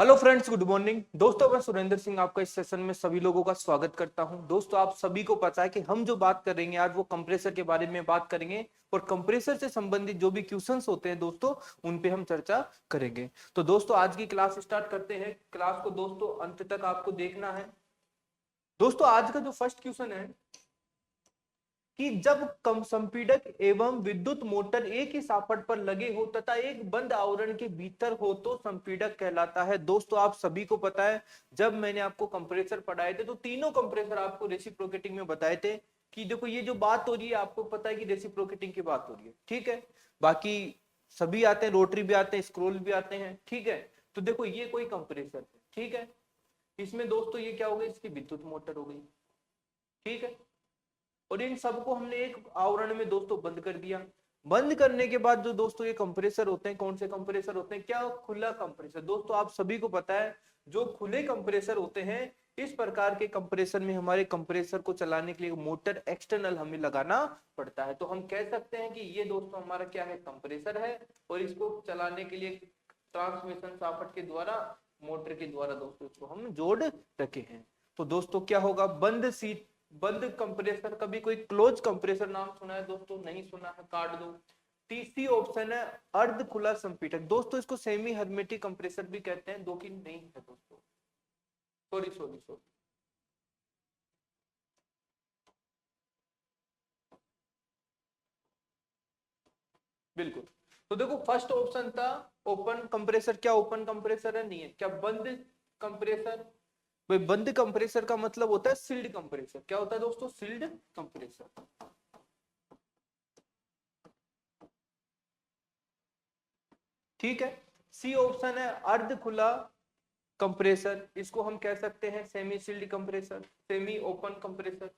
Hello friends, good morning दोस्तों। मैं सुरेंद्र सिंह आपका इस सेशन में सभी लोगों का स्वागत करता हूं। दोस्तों, आप सभी को पता है कि हम जो बात करेंगे आज वो कंप्रेसर के बारे में बात करेंगे और कंप्रेसर से संबंधित जो भी क्वेश्चंस होते हैं दोस्तों उन पे हम चर्चा करेंगे। तो दोस्तों आज की क्लास स्टार्ट करते हैं। क्लास को दोस्तों अंत तक आपको देखना है। दोस्तों आज का जो फर्स्ट क्वेश्चन है कि जब कम संपीड़क एवं विद्युत मोटर एक ही साफट पर लगे हो तथा एक बंद आवरण के भीतर हो तो संपीड़क कहलाता है। दोस्तों आप सभी को पता है, जब मैंने आपको कंप्रेसर पढ़ाए थे तो तीनों कंप्रेसर आपको रेसिप्रोकेटिंग में बताए थे कि देखो ये जो बात हो रही है आपको पता है कि रेसिप्रोकेटिंग की बात हो रही है, ठीक है। बाकी सभी आते हैं, रोटरी भी आते हैं, स्क्रोल भी आते हैं, ठीक है। तो देखो ये कोई कंप्रेसर है, ठीक है। इसमें दोस्तों ये क्या हो गई, इसकी विद्युत मोटर हो गई, ठीक है। और इन सबको हमने एक आवरण में दोस्तों बंद कर दिया। बंद करने के बाद जो दोस्तों ये कंप्रेसर होते हैं, कौन से कंप्रेसर होते हैं, क्या खुला कंप्रेसर। दोस्तों आप सभी को पता है जो खुले कंप्रेसर होते हैं, इस प्रकार के कंप्रेसर में हमारे कंप्रेसर को चलाने के लिए मोटर एक्सटर्नल हमें लगाना पड़ता है। तो हम कह सकते हैं कि ये दोस्तों हमारा क्या है, कंप्रेसर है। और इसको चलाने के लिए ट्रांसमिशन शाफ्ट के द्वारा, मोटर के द्वारा दोस्तों इसको हम जोड़ रखे हैं। तो दोस्तों क्या होगा, बंद सीट बंद कंप्रेसर। कभी कोई क्लोज कंप्रेसर नाम सुना है दोस्तों, नहीं सुना है काट दो। तीसरी ऑप्शन है अर्ध खुला संपीड़क। दोस्तों इसको सेमी हर्मेटिक कंप्रेसर भी कहते हैं, दो की नहीं है दोस्तों, सॉरी सॉरी सॉरी। बिल्कुल। तो देखो फर्स्ट ऑप्शन था ओपन कंप्रेसर। क्या ओपन कंप्रेसर है, नहीं है। क्या बंद कंप्रेसर, भाई बंद कंप्रेसर का मतलब होता है सील्ड कंप्रेसर। क्या होता है दोस्तों, सील्ड कंप्रेसर, ठीक है। सी ऑप्शन है अर्ध खुला कंप्रेसर, इसको हम कह सकते हैं semi sealed compressor, semi open compressor.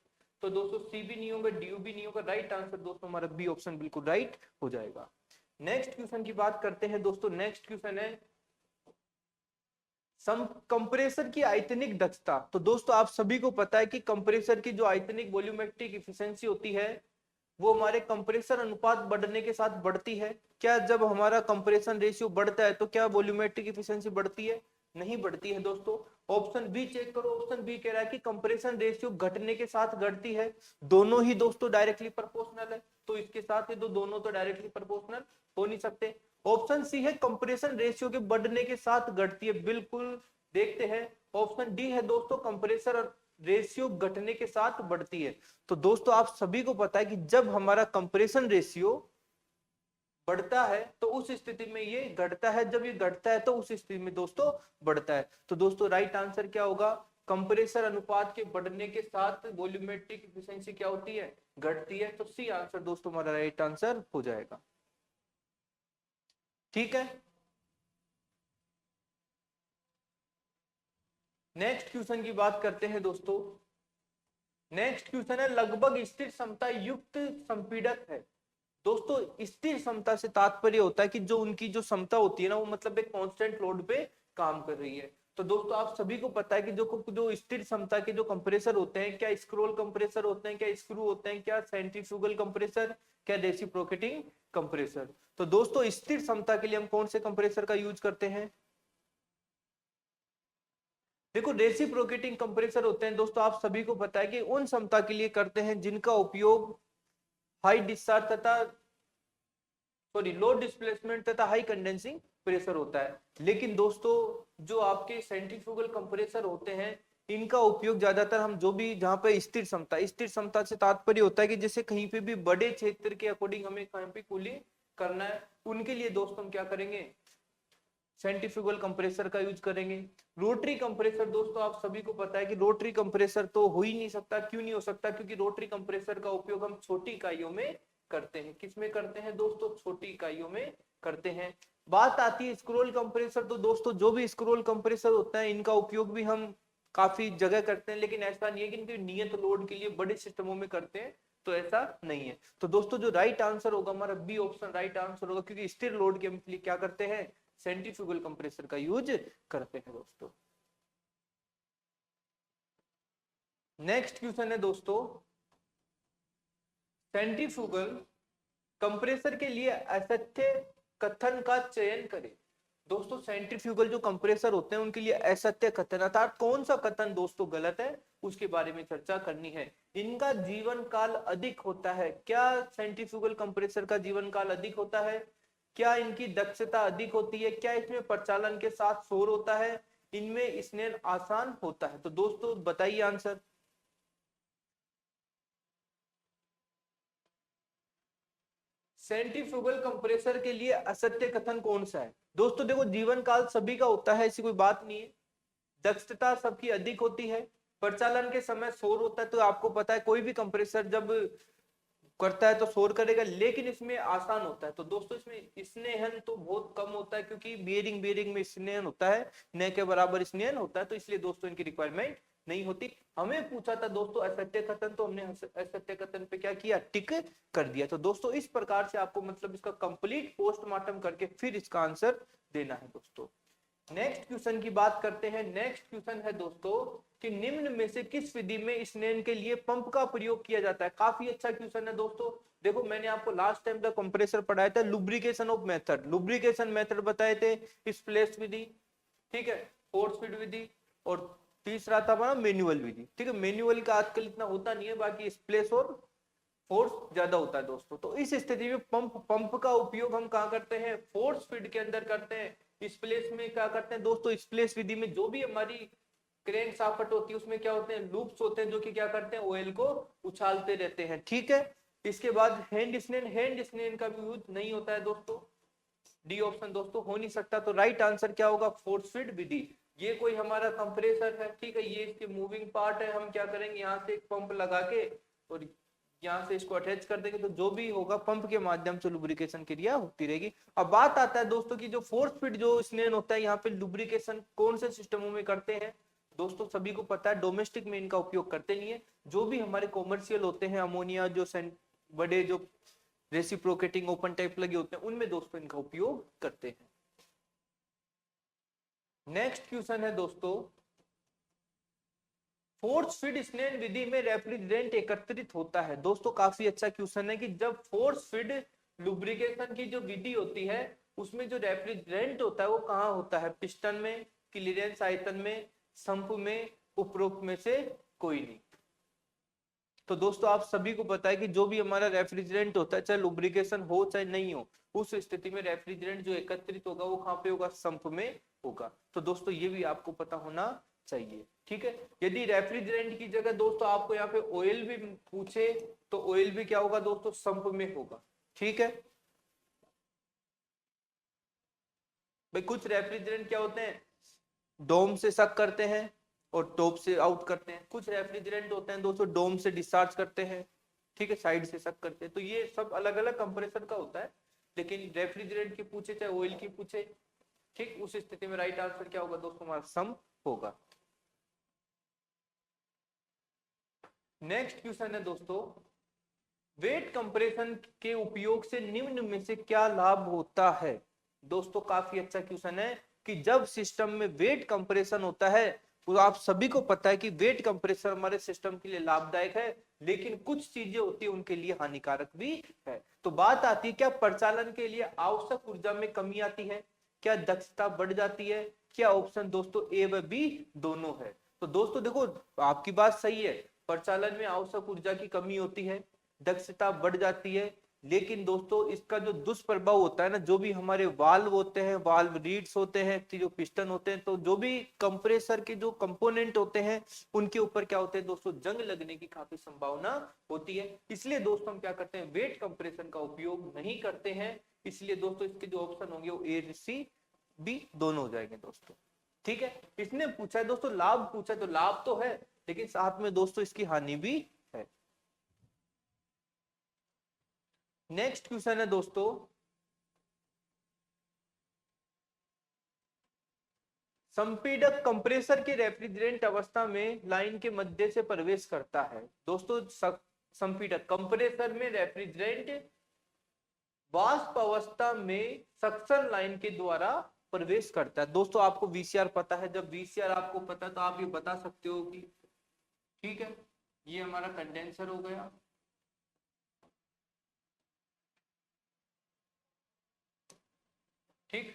तो दोस्तों सी भी नहीं होगा, डी भी नहीं होगा। राइट आंसर दोस्तों हमारा बी ऑप्शन बिल्कुल राइट हो जाएगा। नेक्स्ट क्वेश्चन की बात करते हैं दोस्तों। नेक्स्ट क्वेश्चन है सम कंप्रेसर की आयतनिक दक्षता। तो दोस्तों आप सभी को पता है कि कंप्रेसर की जो आयतनिक वॉल्यूमेट्रिक एफिशिएंसी होती है वो हमारे कंप्रेसर अनुपात बढ़ने के साथ बढ़ती है। क्या जब हमारा कंप्रेशन रेशियो बढ़ता है तो क्या वॉल्यूमेट्रिक एफिशिएंसी बढ़ती है, नहीं बढ़ती है दोस्तों। ऑप्शन बी चेक करो। ऑप्शन बी कह रहा है कि कंप्रेशन रेशियो घटने के साथ घटती है। दोनों ही दोस्तों डायरेक्टली प्रोपोर्शनल है, तो इसके साथ ये दोनों तो डायरेक्टली प्रोपोर्शनल हो नहीं सकते। ऑप्शन सी है कंप्रेशन रेशियो के बढ़ने के साथ घटती है, बिल्कुल देखते हैं। ऑप्शन डी है दोस्तों कंप्रेसर रेशियो घटने के साथ बढ़ती है। तो दोस्तों आप सभी को पता है कि जब हमारा कंप्रेशन रेशियो बढ़ता है तो उस स्थिति में ये घटता है, जब ये घटता है तो उस स्थिति में दोस्तों बढ़ता है। तो दोस्तों राइट आंसर क्या होगा, कंप्रेसर अनुपात के बढ़ने के साथ वॉल्यूमेट्रिक एफिशिएंसी क्या होती है, घटती है। तो सी आंसर दोस्तों हमारा राइट आंसर हो जाएगा, ठीक है। नेक्स्ट क्वेश्चन की बात करते हैं दोस्तों। नेक्स्ट क्वेश्चन है लगभग स्थिर समता युक्त संपीड़क है। दोस्तों स्थिर समता से तात्पर्य होता है कि जो उनकी जो समता होती है ना वो मतलब एक कांस्टेंट लोड पे काम कर रही है। तो दोस्तों आप सभी को पता है कि जो जो स्थिर समता के जो कंप्रेसर होते हैं, क्या स्क्रोल कंप्रेसर होते हैं, क्या स्क्रू होते हैं, क्या सेंट्रीफ्यूगल कंप्रेसर, क्या रेसिप्रोकेटिंग कंप्रेसर। तो दोस्तों स्थिर समता के लिए हम कौन से कंप्रेसर का यूज करते हैं, देखो रेसिप्रोकेटिंग कंप्रेसर होते हैं दोस्तों आप सभी को पता है कि उन क्षमता के लिए करते हैं जिनका उपयोग हाई डिस्चार्ज तथा सॉरी लो डिस्प्लेसमेंट तथा हाई कंडेंसिंग प्रेशर होता है। लेकिन दोस्तों जो आपके सेंट्रीफ्यूगल कंप्रेसर होते हैं इनका उपयोग ज्यादातर हम जो भी जहां पे स्थिर क्षमता से तात्पर्य होता है कि जैसे कहीं पे भी बड़े क्षेत्र के अकॉर्डिंग हमें कहीं पे कूलिंग करना है, उनके लिए दोस्तों हम क्या करेंगे, सेंट्रीफ्यूगल कंप्रेसर का यूज करेंगे। रोटरी कंप्रेसर दोस्तों आप सभी को पता है कि रोटरी कंप्रेसर तो हो ही नहीं सकता। क्यों नहीं हो सकता, क्योंकि रोटरी कंप्रेसर का उपयोग हम छोटी इकाइयों में करते हैं। किस में करते हैं दोस्तों, छोटी इकाइयों में करते हैं। बात आती है स्क्रोल कंप्रेसर। तो दोस्तों जो भी स्क्रोल कंप्रेसर होता है इनका उपयोग भी हम काफी जगह करते हैं, लेकिन ऐसा नहीं है कि इनके नियत लोड के लिए बड़े सिस्टमों में करते हैं, तो ऐसा नहीं है। तो दोस्तों जो राइट आंसर होगा हमारा बी ऑप्शन राइट आंसर होगा, क्योंकि स्थिर लोड के लिए क्या करते हैं, सेंट्रीफ्यूगल कंप्रेसर का यूज करते हैं दोस्तों। नेक्स्ट क्वेश्चन है दोस्तों, सेंट्रीफ्यूगल कंप्रेसर के लिए असत्य कथन का चयन करें। दोस्तों सेंट्रीफ्यूगल जो कंप्रेसर होते हैं उनके लिए असत्य कथन, अर्थात कौन सा कथन दोस्तों गलत है उसके बारे में चर्चा करनी है। इनका जीवन काल अधिक होता है। क्या सेंट्रीफ्यूगल कंप्रेसर का जीवन काल अधिक होता है? क्या इनकी दक्षता अधिक होती है? क्या इसमें प्रचालन के साथ शोर होता है? इनमें स्नेन आसान होता है? तो दोस्तों बताइए आंसर। सेंट्रीफ्यूगल कंप्रेसर के लिए असत्य कथन कौन सा है? दोस्तों देखो, जीवन काल सभी का होता है, ऐसी कोई बात नहीं है। दक्षता सबकी अधिक होती है। प्रचालन के समय शोर होता है, तो आपको पता है कोई भी कंप्रेसर जब करता है तो शोर करेगा, लेकिन इसमें आसान होता है। तो दोस्तों इसमें स्नेहन तो बहुत कम होता है, क्योंकि बियरिंग बियरिंग में स्नेहन होता है, न के बराबर स्नेहन होता है, तो इसलिए दोस्तों इनकी रिक्वायरमेंट नहीं होती। हमें पूछा था दोस्तों असत्य कथन, तो हमने असत्य कथन पे क्या किया, टिक कर दिया। तो दोस्तों इस प्रकार से आपको मतलब इसका कंप्लीट पोस्टमार्टम करके फिर इसका आंसर देना है दोस्तों। नेक्स्ट क्वेश्चन की बात करते हैं। नेक्स्ट क्वेश्चन है दोस्तों कि निम्न में से किस विधि में स्नेन के लिए पंप का प्रयोग किया जाता है? काफी अच्छा क्वेश्चन है दोस्तों। देखो, मैंने आपको लास्ट टाइम द कंप्रेसर पढ़ाया था, lubrication of method, lubrication method बताए थे, स्प्लेश विधि, ठीक है, फोर्स फीड विधि, और तीसरा था हमारा मैनुअल विधि। ठीक है, मैनुअल का आजकल इतना होता नहीं है, बाकी स्प्लेश और फोर्स ज्यादा होता है दोस्तों। तो इस स्थिति में पंप का उपयोग हम कहाँ करते हैं? फोर्स फीड के अंदर करते हैं। स्प्लेश में क्या करते हैं दोस्तों? स्प्लेश विधि में जो भी हमारी क्रेन शाफ्ट होती है उसमें क्या होते हैं, लूप्स होते हैं, जो कि क्या करते हैं, ऑयल को उछालते रहते हैं। ठीक है, इसके बाद हैंड स्नेन, हैंड स्नेन का भी यूज नहीं होता है दोस्तों। डी ऑप्शन दोस्तों हो नहीं सकता। तो राइट आंसर क्या होगा? फोर्स फीड विधि। ये कोई हमारा कंप्रेसर है, ठीक है, ये इसके मूविंग पार्ट है, हम क्या करेंगे, यहाँ से एक पंप लगा के और यहाँ से इसको अटैच कर देंगे, तो जो भी होगा पंप के माध्यम से लुब्रिकेशन क्रिया होती रहेगी। अब बात आता है दोस्तों की जो फोर्स फीड जो स्नेन होता है, यहाँ पे लुब्रिकेशन कौन से सिस्टमों में करते हैं? दोस्तों सभी को पता है डोमेस्टिक में इनका उपयोग करते नहीं है। जो भी हमारे कॉमर्शियल होते हैं, अमोनिया जो बड़े जो रेसिप्रोकेटिंग ओपन टाइप लगे होते हैं, उनमें दोस्तों इनका उपयोग करते हैं। नेक्स्ट क्वेश्चन है दोस्तों, फोर्स फीड स्नेन विधि में रेफ्रिजरेंट एकत्रित होता है। दोस्तों काफी अच्छा क्वेश्चन है कि जब फोर्स फीड लुब्रिकेशन की जो विधि होती है उसमें जो रेफ्रिजरेंट होता है वो कहाँ होता है? पिस्टन में, क्लीयरेंस आयतन में, संप में, उपरोक्त में से कोई नहीं। तो दोस्तों आप सभी को पता है कि जो भी हमारा रेफ्रिजरेंट होता है, चाहे लुब्रिकेशन हो चाहे नहीं हो, उस स्थिति में रेफ्रिजरेंट जो एकत्रित होगा वो कहाँ पे होगा? संप में होगा। तो दोस्तों ये भी आपको पता होना चाहिए। ठीक है, यदि रेफ्रिजरेंट की जगह दोस्तों आपको यहाँ पे ऑयल भी पूछे तो ऑयल भी क्या होगा दोस्तों? संप में होगा। ठीक है भाई, कुछ रेफ्रिजरेंट क्या होते हैं, डोम से सक करते हैं और टॉप से आउट करते हैं। कुछ रेफ्रिजरेंट होते हैं दोस्तों डोम से डिस्चार्ज करते हैं, ठीक है, साइड से सक करते हैं। तो ये सब अलग अलग कंप्रेसर का होता है, लेकिन रेफ्रिजरेंट की पूछे चाहे ऑयल की पूछे, ठीक, उस स्थिति में राइट आंसर क्या होगा दोस्तों? हमारा सम होगा। नेक्स्ट क्वेश्चन है दोस्तों, वेट कंप्रेशन के उपयोग से निम्न में से क्या लाभ होता है? दोस्तों काफी अच्छा क्वेश्चन है कि जब सिस्टम में वेट कंप्रेशन होता है, तो आप सभी को पता है कि वेट कंप्रेसर हमारे सिस्टम के लिए लाभदायक है, लेकिन कुछ चीजें होती है उनके लिए हानिकारक भी है। तो बात आती है, क्या प्रचालन के लिए आवश्यक ऊर्जा में कमी आती है? क्या दक्षता बढ़ जाती है? क्या ऑप्शन दोस्तों ए व बी दोनों है? तो दोस्तों देखो, आपकी बात सही है, प्रचालन में आवश्यक ऊर्जा की कमी होती है, दक्षता बढ़ जाती है, लेकिन दोस्तों इसका जो दुष्प्रभाव होता है ना, जो भी हमारे वाल्व होते हैं, वाल्व रीड्स होते हैं, जो पिस्टन होते हैं, तो जो भी कंप्रेसर के जो कंपोनेंट होते हैं उनके ऊपर क्या होते हैं दोस्तों? जंग लगने की काफी संभावना होती है। इसलिए दोस्तों हम क्या करते हैं? वेट कंप्रेशन का उपयोग नहीं करते हैं। इसलिए दोस्तों इसके जो ऑप्शन होंगे वो ए सी बी दोनों हो जाएंगे दोस्तों। ठीक है, इसने पूछा है दोस्तों, लाभ पूछा, तो लाभ तो है, लेकिन साथ में दोस्तों इसकी हानि भी है। नेक्स्ट क्वेश्चन है दोस्तों, संपीड़क कंप्रेसर के रेफ्रिजरेंट अवस्था में लाइन के मध्य से प्रवेश करता है। दोस्तों संपीड़क कंप्रेसर में रेफ्रिजरेंट वाष्प अवस्था में सक्शन लाइन के द्वारा प्रवेश करता है। दोस्तों आपको वीसीआर पता है, जब वीसीआर आपको पता है तो आप ये बता सकते हो कि, ठीक है, ये हमारा कंडेंसर हो गया, ठीक,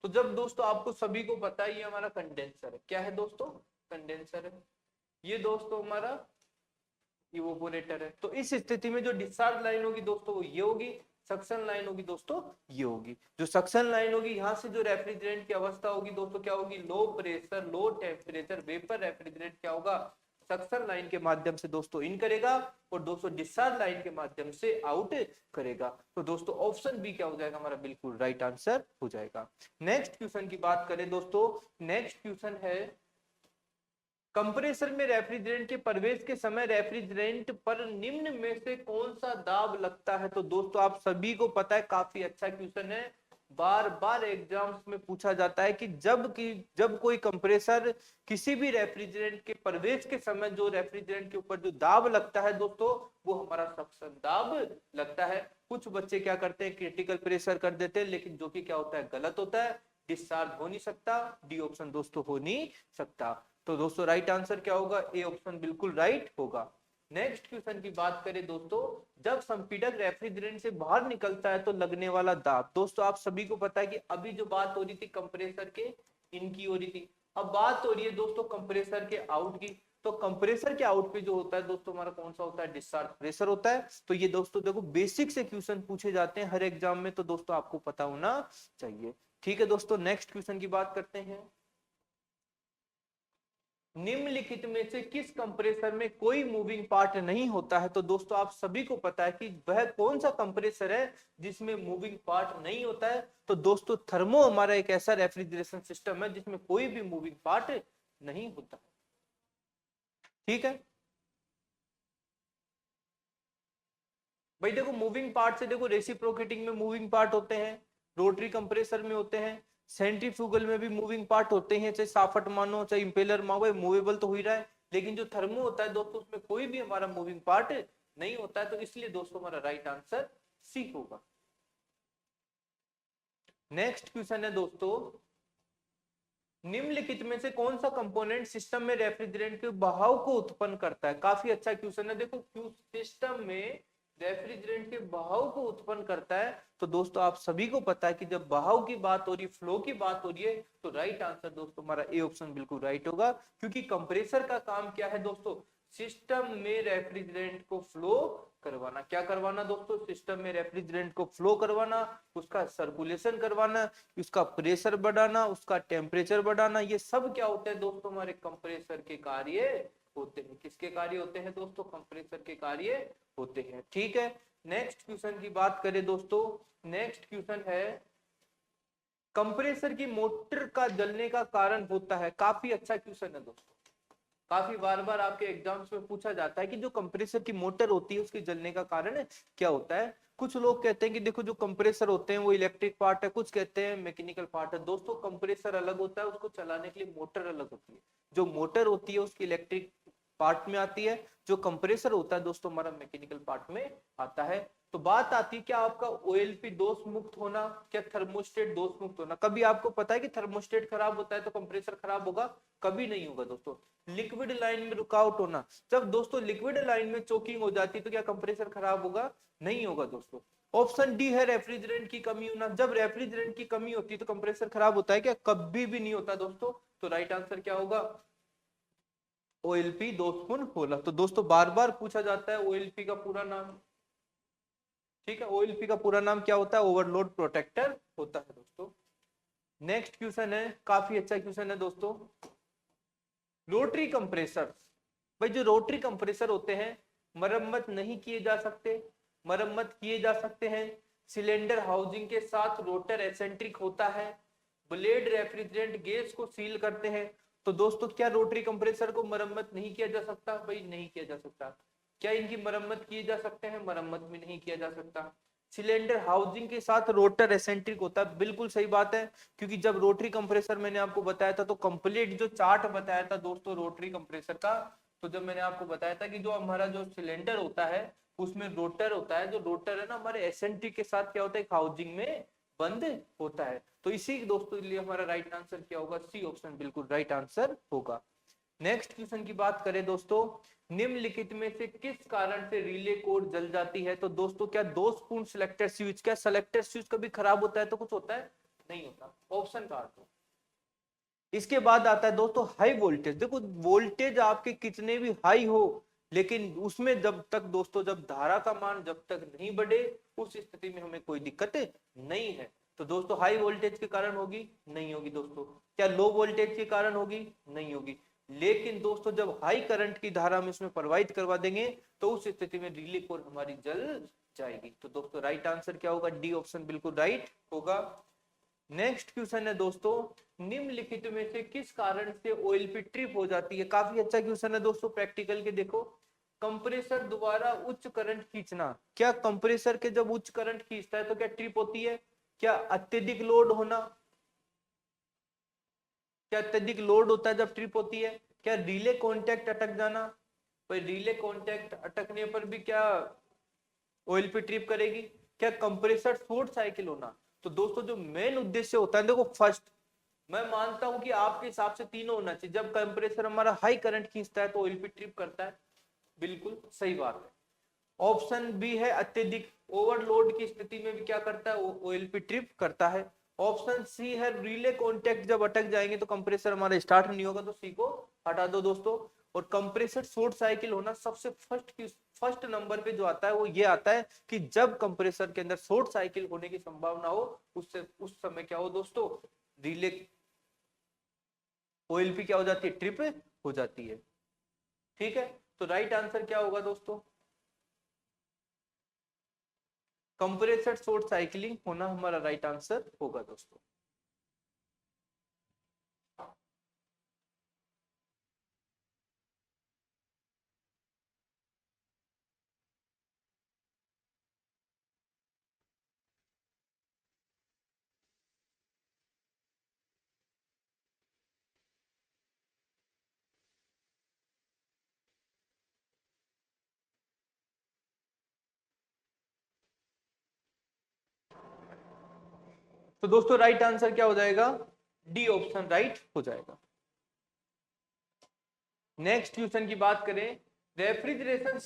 तो जब दोस्तों आपको सभी को पता है ये हमारा कंडेंसर है, क्या है दोस्तों, कंडेंसर है। ये दोस्तों हमारा इवोपोरेटर है। तो इस स्थिति में जो डिस्चार्ज लाइन होगी दोस्तों वो ये होगी, सक्शन लाइन होगी दोस्तों ये होगी। जो सक्शन लाइन होगी यहाँ से जो रेफ्रिजरेंट की अवस्था होगी दोस्तों क्या होगी, लो pressure low temperature vapour refrigerant क्या होगा, सक्शन लाइन के माध्यम से दोस्तों इन करेगा और दोस्तों डिस्चार्ज लाइन के माध्यम से आउट करेगा। तो दोस्तों ऑप्शन बी क्या हो जाएगा हमारा, बिल्कुल राइट आंसर हो जाएगा। नेक्स्ट क्वेश्चन की बात करें दोस्तों, नेक्स्ट क्वेश्चन है कंप्रेसर में रेफ्रिजरेंट के प्रवेश के समय रेफ्रिजरेंट पर निम्न में से कौन सा दाब लगता है। तो दोस्तों आप सभी को पता है, काफी अच्छा क्वेश्चन है, बार बार एग्जाम्स में पूछा जाता है कि जब कोई कंप्रेसर किसी भी रेफ्रिजरेंट के प्रवेश के समय जो रेफ्रिजरेंट के ऊपर जो दाब लगता है दोस्तों वो हमारा सक्शन दाब लगता है। कुछ बच्चे क्या करते हैं, क्रिटिकल प्रेशर कर देते हैं, लेकिन जो कि क्या होता है, गलत होता है, डिस्चार्ज हो नहीं सकता, डी ऑप्शन दोस्तों हो नहीं सकता। तो दोस्तों राइट आंसर क्या होगा, ए ऑप्शन बिल्कुल राइट होगा। नेक्स्ट क्वेश्चन की बात करें दोस्तों, जब संपीड़क रेफ्रिजरेंट से बाहर निकलता है तो लगने वाला दाब। दोस्तों आप सभी को पता है कि अभी जो बात हो रही थी कंप्रेसर के इनकी हो रही थी, अब बात हो रही है दोस्तों कंप्रेसर के आउट की। तो कंप्रेसर के आउट पे जो होता है दोस्तों हमारा कौन सा होता है, डिस्चार्ज प्रेशर होता है। तो ये दोस्तों देखो बेसिक से क्वेश्चन पूछे जाते हैं हर एग्जाम में, तो दोस्तों आपको पता होना चाहिए। ठीक है दोस्तों, नेक्स्ट क्वेश्चन की बात करते हैं, निम्नलिखित में से किस कंप्रेसर में कोई मूविंग पार्ट नहीं होता है। तो दोस्तों आप सभी को पता है कि वह कौन सा कंप्रेसर है जिसमें मूविंग पार्ट नहीं होता है। तो दोस्तों थर्मो हमारा एक ऐसा रेफ्रिजरेशन सिस्टम है जिसमें कोई भी मूविंग पार्ट नहीं होता है। ठीक है भाई, देखो मूविंग पार्ट से देखो रेसिप्रोकेटिंग में मूविंग पार्ट होते हैं, रोटरी कंप्रेसर में होते हैं, सेंट्रीफ्यूगल में भी मूविंग पार्ट होते हैं, चाहे साफट मानो चाहे इंपेलर मानो, मूवेबल तो हो ही रहा है। लेकिन जो थर्मो होता है दोस्तों उसमें कोई भी हमारा मूविंग पार्ट नहीं होता है, तो इसलिए दोस्तों हमारा राइट आंसर सी होगा। नेक्स्ट क्वेश्चन है दोस्तों, निम्नलिखित में से कौन सा कंपोनेंट सिस्टम में रेफ्रिजरेंट के बहाव को उत्पन्न करता है। काफी अच्छा क्वेश्चन है। देखो सिस्टम में रेफ्रिजरेंट के बहाव को उत्पन्न करता है, तो दोस्तों आप सभी को पता है कि जब बहाव की बात हो रही है, फ्लो की बात हो रही है, तो राइट आंसर दोस्तों हमारा ए ऑप्शन बिल्कुल राइट होगा। क्योंकि कंप्रेसर का काम क्या है दोस्तों, सिस्टम में रेफ्रिजरेंट को फ्लो करवाना। क्या करवाना दोस्तों, सिस्टम में रेफ्रिजरेंट को फ्लो करवाना, उसका सर्कुलेशन करवाना, उसका प्रेशर बढ़ाना, उसका टेम्परेचर बढ़ाना। ये सब क्या होते हैं दोस्तों, हमारे कंप्रेसर के कार्य होते हैं। किसके कार्य होते हैं दोस्तों, कंप्रेसर के कार्य होते हैं। ठीक है, नेक्स्ट क्वेश्चन की बात करें दोस्तों, नेक्स्ट क्वेश्चन है कंप्रेसर की मोटर का जलने का कारण होता है। काफी अच्छा क्वेश्चन है दोस्तों, काफी बार बार आपके एग्जाम्स में पूछा जाता है कि जो कंप्रेसर की मोटर होती है उसके जलने का कारण क्या होता है। कुछ लोग कहते हैं कि देखो जो कंप्रेसर होते हैं वो इलेक्ट्रिक पार्ट है, कुछ कहते हैं मैकेनिकल पार्ट है। दोस्तों कंप्रेसर अलग होता है, उसको चलाने के लिए मोटर अलग होती है। जो मोटर होती है उसकी इलेक्ट्रिक पार्ट में आती है, जो कंप्रेसर होता है दोस्तों हमारा मैकेनिकल पार्ट में आता है। तो बात आती है क्या आपका ओएलपी दोष मुक्त होना, क्या थर्मोस्टेट दोष मुक्त होना। कभी आपको पता है कि थर्मोस्टेट खराब होता है तो कंप्रेसर खराब होगा, कभी नहीं होगा दोस्तों। लिक्विड लाइन में रुकावट होना, जब दोस्तों लिक्विड लाइन में चोकिंग हो जाती है तो क्या कंप्रेसर खराब होगा, नहीं होगा दोस्तों। ऑप्शन डी है रेफ्रिजरेंट की कमी होना, जब रेफ्रिजरेंट की कमी होती है तो कंप्रेसर खराब होता है क्या, कभी भी नहीं होता दोस्तों। तो राइट आंसर क्या होगा, ओएलपी दोषपूर्ण होना। तो दोस्तों बार बार पूछा जाता है ओएलपी का पूरा नाम। ठीक है, ओएलपी का पूरा नाम क्या होता है, ओवरलोड प्रोटेक्टर होता है दोस्तों। नेक्स्ट क्वेश्चन है, काफी अच्छा क्वेश्चन है दोस्तों, रोटरी कंप्रेसर। भाई जो रोटरी कंप्रेसर होते हैं मरम्मत नहीं किए जा सकते, मरम्मत किए जा सकते हैं। सिलेंडर हाउसिंग के साथ रोटर एसेंट्रिक होता है, ब्लेड रेफ्रिजरेंट गैस को सील करते हैं। तो दोस्तों क्या रोटरी कंप्रेसर को मरम्मत नहीं किया जा सकता, भाई नहीं किया जा सकता। क्या इनकी मरम्मत किए जा सकते हैं, मरम्मत भी नहीं किया जा सकता। सिलेंडर हाउसिंग के साथ रोटर एसेंट्रिक होता है, बिल्कुल सही बात है। क्योंकि जब रोटरी कंप्रेसर मैंने आपको बताया था तो कंप्लीट जो चार्ट बताया था दोस्तों रोटरी कंप्रेसर का, तो जब मैंने आपको बताया था कि जो हमारा जो सिलेंडर होता है उसमें रोटर होता है, जो रोटर है ना हमारे एसेंट्रिक के साथ क्या होता है, हाउसिंग में बंद होता है। तो इसी दोस्तों लिए हमारा राइट आंसर क्या होगा, सी ऑप्शन बिल्कुल राइट आंसर होगा। नेक्स्ट क्वेश्चन की बात करें दोस्तों, निम्नलिखित में से किस कारण से रिले कोड जल जाती है। तो दोस्तों क्या दोषपूर्ण सिलेक्टर स्विच, क्या सिलेक्टर स्विच कभी खराब होता है तो कुछ होता है, नहीं होता, ऑप्शन काट दो। इसके बाद आता है दोस्तों हाई वोल्टेज। देखो वोल्टेज आपके कितने भी हाई हो, लेकिन उसमें जब तक दोस्तों जब धारा का मान जब तक नहीं बढ़े उस स्थिति में हमें कोई दिक्कत नहीं है। तो दोस्तों हाई वोल्टेज के कारण होगी, नहीं होगी दोस्तों। क्या लो वोल्टेज के कारण होगी, नहीं होगी। लेकिन दोस्तों जब हाई करंट की धारा हम इसमें प्रवाहित करवा देंगे तो उस स्थिति में रिले कोर हमारी जल जाएगी। तो दोस्तों राइट आंसर क्या होगा, डी ऑप्शन बिल्कुल राइट होगा। नेक्स्ट क्वेश्चन है दोस्तों, निम्नलिखित में से किस कारण से ओएलपी ट्रिप हो जाती है। काफी अच्छा क्वेश्चन है दोस्तों, प्रैक्टिकल के देखो। कंप्रेसर द्वारा उच्च करंट खींचना, क्या कंप्रेसर के जब उच्च करंट खींचता है तो क्या ट्रिप होती है। क्या अत्यधिक लोड होना, क्या अत्यधिक लोड होता है जब ट्रिप होती है। क्या रिले कॉन्टैक्ट अटक जाना, भाई रिले कॉन्टैक्ट अटकने पर भी क्या ओएलपी ट्रिप करेगी। क्या कंप्रेसर शॉर्ट साइकिल होना। तो दोस्तों जो मेन उद्देश्य होता है, देखो फर्स्ट मैं मानता हूं कि आपके हिसाब से तीनों होना चाहिए। जब कंप्रेसर हमारा हाई करंट खींचता है तो ओएलपी ट्रिप करता है, बिल्कुल सही बात है। ऑप्शन बी है अत्यधिक ओवरलोड की स्थिति में भी क्या करता है, ओएलपी ट्रिप करता है। ऑप्शन सी है रिले कॉन्टैक्ट जब अटक जाएंगे तो कंप्रेसर हमारा स्टार्ट नहीं होगा, तो सी को हटा दो दोस्तों। और कंप्रेसर शॉर्ट साइकिल होना सबसे फर्स्ट नंबर पे जो आता है वो ये आता है कि जब कंप्रेसर के अंदर शॉर्ट साइकिल होने की संभावना हो उससे उस समय क्या हो दोस्तों, रिले ओएलपी क्या हो जाती है, ट्रिप हो जाती है। ठीक है, तो राइट आंसर क्या होगा दोस्तों, कंप्रेसर शॉर्ट साइकिलिंग होना हमारा राइट आंसर होगा दोस्तों। तो दोस्तों राइट आंसर क्या हो जाएगा, डी ऑप्शन राइट हो जाएगा। नेक्स्ट क्वेश्चन की बात करें, रेफ्रिजरेशन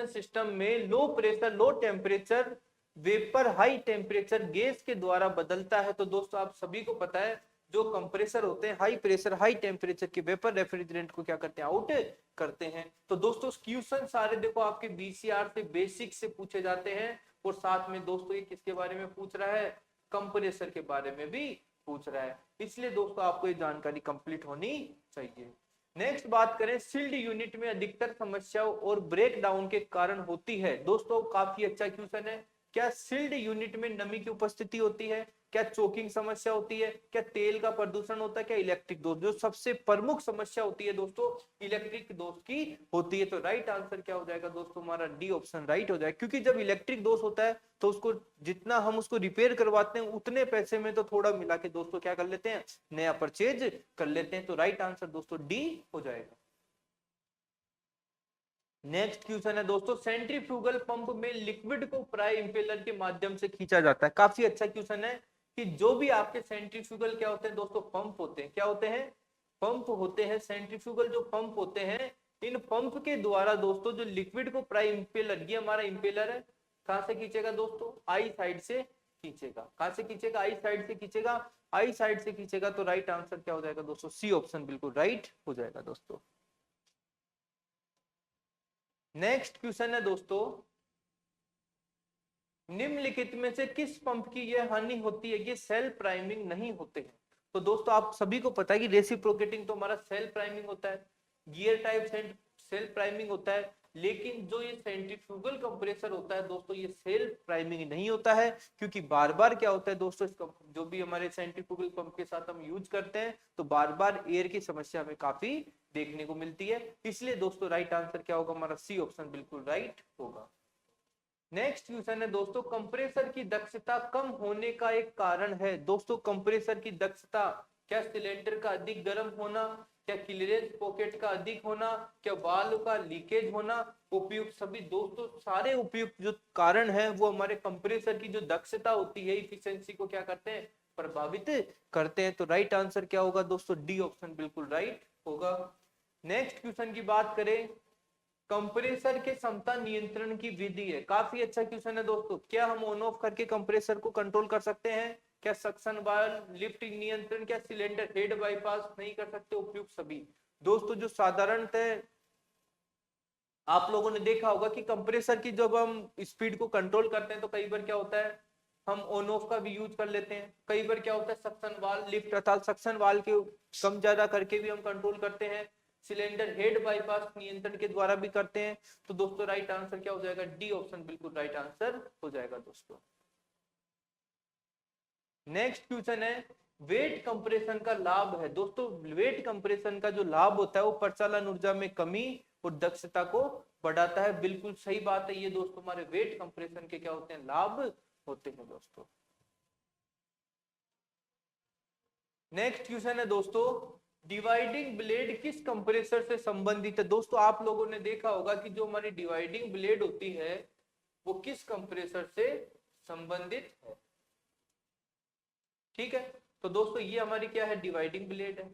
सिस्टम में लो pressure low temperature vapour high temperature gas के द्वारा बदलता है। तो दोस्तों आप सभी को पता है जो कंप्रेसर होते हैं हाई प्रेशर हाई टेम्परेचर के वेपर रेफ्रिजरेंट को क्या करते हैं, आउट करते हैं। तो दोस्तों क्वेश्चन सारे देखो आपके बीसीआर से बेसिक से पूछे जाते हैं, और साथ में दोस्तों ये किसके बारे में पूछ रहा है, कंप्रेसर के बारे में भी पूछ रहा है। इसलिए दोस्तों आपको ये जानकारी कंप्लीट होनी चाहिए। नेक्स्ट बात करें, सील्ड यूनिट में अधिकतर समस्याओं और ब्रेक डाउन के कारण होती है। दोस्तों काफी अच्छा क्वेश्चन है, क्या सील्ड यूनिट में नमी की उपस्थिति होती है, क्या चोकिंग समस्या होती है, क्या तेल का प्रदूषण होता है, क्या इलेक्ट्रिक दोष। जो सबसे प्रमुख समस्या होती है दोस्तों इलेक्ट्रिक दोष की होती है। तो राइट आंसर क्या हो जाएगा दोस्तों, हमारा डी ऑप्शन राइट हो जाएगा। क्योंकि जब इलेक्ट्रिक दोष होता है तो उसको जितना हम उसको रिपेयर करवाते हैं उतने पैसे में तो थोड़ा मिला के दोस्तों क्या कर लेते हैं, नया परचेज कर लेते हैं। तो राइट आंसर दोस्तों डी हो जाएगा। नेक्स्ट क्वेश्चन है दोस्तों, सेंट्रीफ्यूगल पंप में लिक्विड को प्राय इंपेलर के माध्यम से खींचा जाता है। काफी अच्छा क्वेश्चन है कि जो भी आपके सेंट्रीफ्यूगल क्या होते हैं दोस्तों, पंप होते हैं। क्या होते हैं, पंप होते हैं। सेंट्रीफ्यूगल जो पंप होते हैं, इन पंप के द्वारा दोस्तों जो लिक्विड को प्राय इंपेलर, ये हमारा इंपेलर है, कहां से खींचेगा दोस्तों, आई साइड से खींचेगा। कहां से खींचेगा, आई साइड से खींचेगा। आई साइड से खींचेगा। तो राइट आंसर क्या हो जाएगा दोस्तों, सी ऑप्शन बिल्कुल राइट हो जाएगा दोस्तों। नेक्स्ट क्वेश्चन है दोस्तों, निम्नलिखित में से किस पंप की यह हानि होती है कि सेल्फ प्राइमिंग नहीं होते हैं। तो दोस्तों आप सभी को पता है कि रेसिप्रोकेटिंग तो हमारा सेल्फ प्राइमिंग होता है, गियर टाइप सेल्फ प्राइमिंग होता है। लेकिन जो ये सेंट्रीफ्यूगल कंप्रेसर होता है दोस्तों, ये सेल्फ प्राइमिंग नहीं होता है। क्योंकि बार बार क्या होता है दोस्तों, जो भी हमारे सेंट्रीफ्यूगल पंप के साथ हम यूज करते हैं तो बार बार एयर की समस्या हमें काफी देखने को मिलती है। इसलिए दोस्तों राइट आंसर क्या होगा, हमारा सी ऑप्शन बिल्कुल राइट होगा। नेक्स्ट क्वेश्चन है दोस्तों, कंप्रेसर की दक्षता कम होने का एक कारण है। दोस्तों कंप्रेसर की दक्षता, क्या सिलेंडर का अधिक गर्म होना, क्या क्लीयरेंस पॉकेट का अधिक होना, क्या वाल्व का लीकेज होना। उपयुक्त सभी दोस्तों सारे उपयुक्त जो कारण है वो हमारे कंप्रेसर की जो दक्षता होती है, इफिशिएंसी को क्या करते हैं, प्रभावित करते हैं। तो राइट आंसर क्या होगा दोस्तों, डी ऑप्शन बिल्कुल राइट होगा। नेक्स्ट क्वेश्चन की बात करें, कंप्रेसर के क्षमता नियंत्रण की विधि है। काफी अच्छा क्वेश्चन है दोस्तों। क्या हम ऑन ऑफ करके कंप्रेसर को कंट्रोल कर सकते हैं? क्या सक्शन वाल्व, लिफ्ट नियंत्रण, क्या सिलेंडर हेड बाईपास नहीं कर सकते? उपयुक्त सभी। दोस्तों जो साधारणतः आप लोगों ने देखा होगा कि कंप्रेसर की जब हम स्पीड को कंट्रोल करते हैं तो कई बार क्या होता है, हम ऑन ऑफ का भी यूज कर लेते हैं। कई बार क्या होता है, सक्शन वाल्व, लिफ्ट अर्थात सक्शन वाल्व के कम ज्यादा करके भी हम कंट्रोल करते हैं। सिलेंडर हेड बाईपास नियंत्रण के द्वारा भी करते हैं। तो दोस्तों राइट आंसर क्या हो जाएगा? डी ऑप्शन बिल्कुल राइट आंसर हो जाएगा दोस्तों। नेक्स्ट क्वेश्चन है, वेट कंप्रेशन का लाभ है। दोस्तों वेट कंप्रेशन का जो लाभ होता है वो प्रचालन ऊर्जा में कमी और दक्षता को बढ़ाता है। बिल्कुल सही बात है ये दोस्तों। हमारे वेट कंप्रेशन के क्या होते हैं? लाभ होते हैं दोस्तों। नेक्स्ट क्वेश्चन है दोस्तों, डिवाइडिंग ब्लेड किस कंप्रेसर से संबंधित है? दोस्तों आप लोगों ने देखा होगा कि जो हमारी डिवाइडिंग ब्लेड होती है वो किस कंप्रेसर से संबंधित है। ठीक है, तो दोस्तों ये हमारी क्या है? डिवाइडिंग ब्लेड है।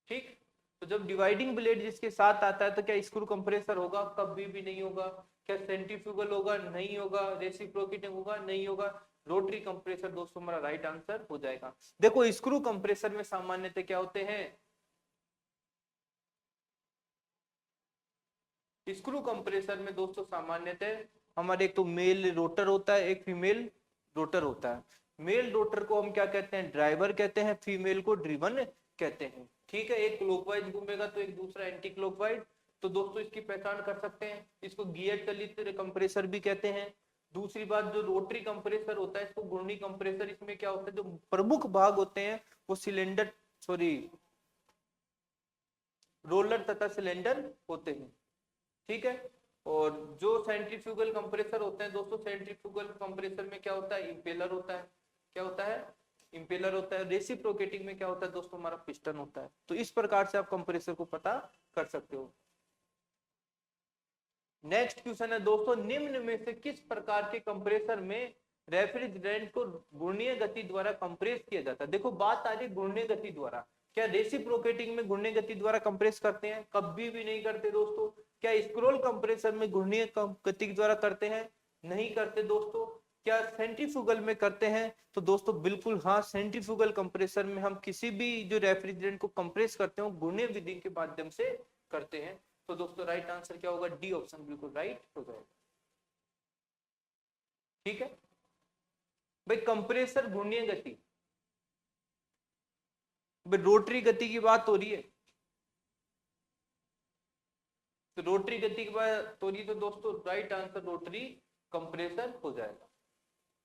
ठीक, तो जब डिवाइडिंग ब्लेड जिसके साथ आता है तो क्या स्क्रू कंप्रेसर होगा? कभी भी नहीं होगा। क्या सेंट्रीफ्यूगल होगा? नहीं होगा। रेसिप्रोकेटिंग होगा? नहीं होगा। रोटरी कंप्रेसर दोस्तों हमारा राइट आंसर हो जाएगा। देखो स्क्रू कंप्रेसर में सामान्यतः क्या होते हैं? स्क्रू कंप्रेसर में दोस्तों सामान्यतः हमारे एक तो मेल रोटर होता है, एक फीमेल रोटर होता है। मेल रोटर को हम क्या कहते हैं? ड्राइवर कहते हैं। फीमेल को ड्रिवन कहते हैं। ठीक है, एक क्लॉकवाइज घूमेगा तो एक दूसरा एंटी क्लॉकवाइज। तो दोस्तों इसकी पहचान कर सकते हैं। इसको गियर चलित कंप्रेसर भी कहते हैं। दूसरी बात, जो रोटरी कंप्रेसर होता है इसको घूर्णी कंप्रेसर। इसमें क्या होता है, जो प्रमुख भाग होते हैं वो सिलेंडर रोलर तथा सिलेंडर होते हैं। ठीक है, और जो सेंट्रीफ्यूगल कंप्रेसर होते हैं दोस्तों, सेंट्रीफ्यूगल कंप्रेसर में क्या होता है? इंपेलर होता है। क्या होता है? इंपेलर होता है। रेसिप्रोकेटिंग में क्या होता है दोस्तों? हमारा पिस्टन होता है। तो इस प्रकार से आप कंप्रेसर को पता कर सकते हो। नेक्स्ट क्वेश्चन है दोस्तों, निम्न में से किस प्रकार के कंप्रेसर में रेफ्रिजरेंट को घूर्णीय गति द्वारा कंप्रेस किया जाता है? देखो बात आ रही है घूर्णीय गति द्वारा। क्या रेसिप्रोकेटिंग में घूर्णीय गति द्वारा कंप्रेस करते हैं? कभी भी नहीं करते दोस्तों। क्या स्क्रोल कंप्रेसर में घूर्णीय गति द्वारा करते हैं? नहीं करते दोस्तों। क्या सेंट्रीफ्यूगल में करते हैं? तो दोस्तों बिल्कुल हाँ, सेंट्रीफ्यूगल कंप्रेसर में हम किसी भी जो रेफ्रिजरेंट को कंप्रेस करते हैं घूर्णीय विधि के माध्यम से करते हैं। तो दोस्तों राइट आंसर क्या होगा? डी ऑप्शन बिल्कुल राइट हो जाएगा। ठीक है भाई, कंप्रेसर घूर्णीय गति, भाई रोटरी गति की बात हो रही है। तो रोटरी गति की बात हो रही है तो दोस्तों राइट आंसर रोटरी कंप्रेसर हो जाएगा।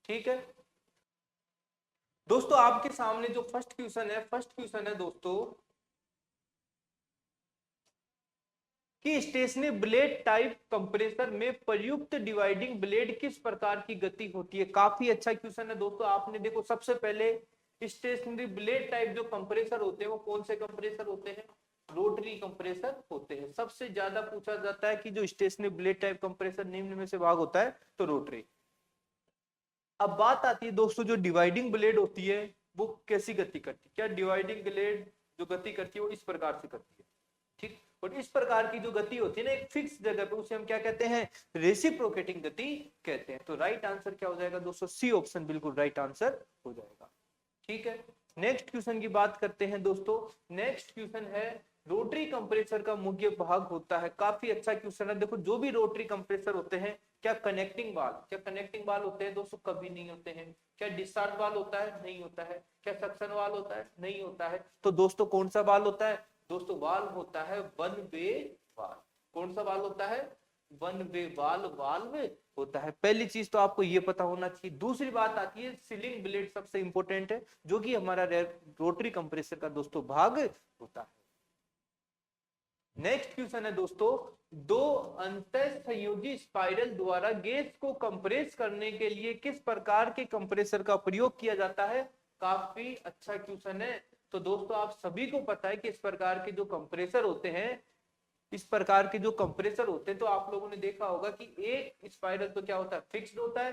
ठीक है दोस्तों, आपके सामने जो फर्स्ट क्वेश्चन है दोस्तों कि स्टेशनरी ब्लेड टाइप कंप्रेसर में प्रयुक्त डिवाइडिंग ब्लेड किस प्रकार की गति होती है। काफी अच्छा क्वेश्चन है दोस्तों। आपने देखो सबसे पहले स्टेशनरी ब्लेड टाइप जो कंप्रेसर होते हैं वो कौन से कंप्रेसर होते हैं? रोटरी कंप्रेसर होते हैं। सबसे ज्यादा पूछा जाता है कि जो स्टेशनरी ब्लेड टाइप कंप्रेसर निम्न में से भाग होता है तो रोटरी। अब बात आती है दोस्तों, जो डिवाइडिंग ब्लेड होती है वो कैसी गति करती है? क्या डिवाइडिंग ब्लेड जो गति करती है वो इस प्रकार से करती है। ठीक, और इस प्रकार की जो गति होती है ना एक फिक्स जगह पे, उसे हम क्या कहते हैं? रेसिप्रोकेटिंग गति कहते हैं। तो राइट आंसर क्या हो जाएगा दोस्तों? सी ऑप्शन बिल्कुल राइट आंसर हो जाएगा। ठीक है, नेक्स्ट क्वेश्चन की बात करते हैं दोस्तों। नेक्स्ट क्वेश्चन है, रोटरी कंप्रेसर का मुख्य भाग होता है। काफी अच्छा क्वेश्चन है। देखो जो भी रोटरी कंप्रेसर होते हैं, क्या कनेक्टिंग वाल्व होते हैं दोस्तों? कभी नहीं होते हैं। क्या डिस्चार्ज वाल्व होता है? नहीं होता है। क्या सक्शन वाल्व होता है? नहीं होता है। तो दोस्तों कौन सा वाल्व होता है दोस्तों? वाल्व होता है वन वे वाल्व। कौन सा वाल्व होता है? वन वे वाल्व होता है। पहली चीज तो आपको ये पता होना चाहिए। दूसरी बात आती है सीलिंग ब्लेड, सबसे इंपॉर्टेंट है, जो कि हमारा रोटरी कंप्रेसर का दोस्तों भाग होता है। नेक्स्ट क्वेश्चन है दोस्तों, दो अंतः संयोजी स्पाइरल द्वारा गैस को कंप्रेस करने के लिए किस प्रकार के कंप्रेसर का प्रयोग किया जाता है? काफी अच्छा क्वेश्चन है। तो दोस्तों आप सभी को पता है कि इस प्रकार के जो कंप्रेसर होते हैं, तो आप लोगों ने देखा होगा कि एक स्पाइरल तो क्या होता है? फिक्स्ड होता है।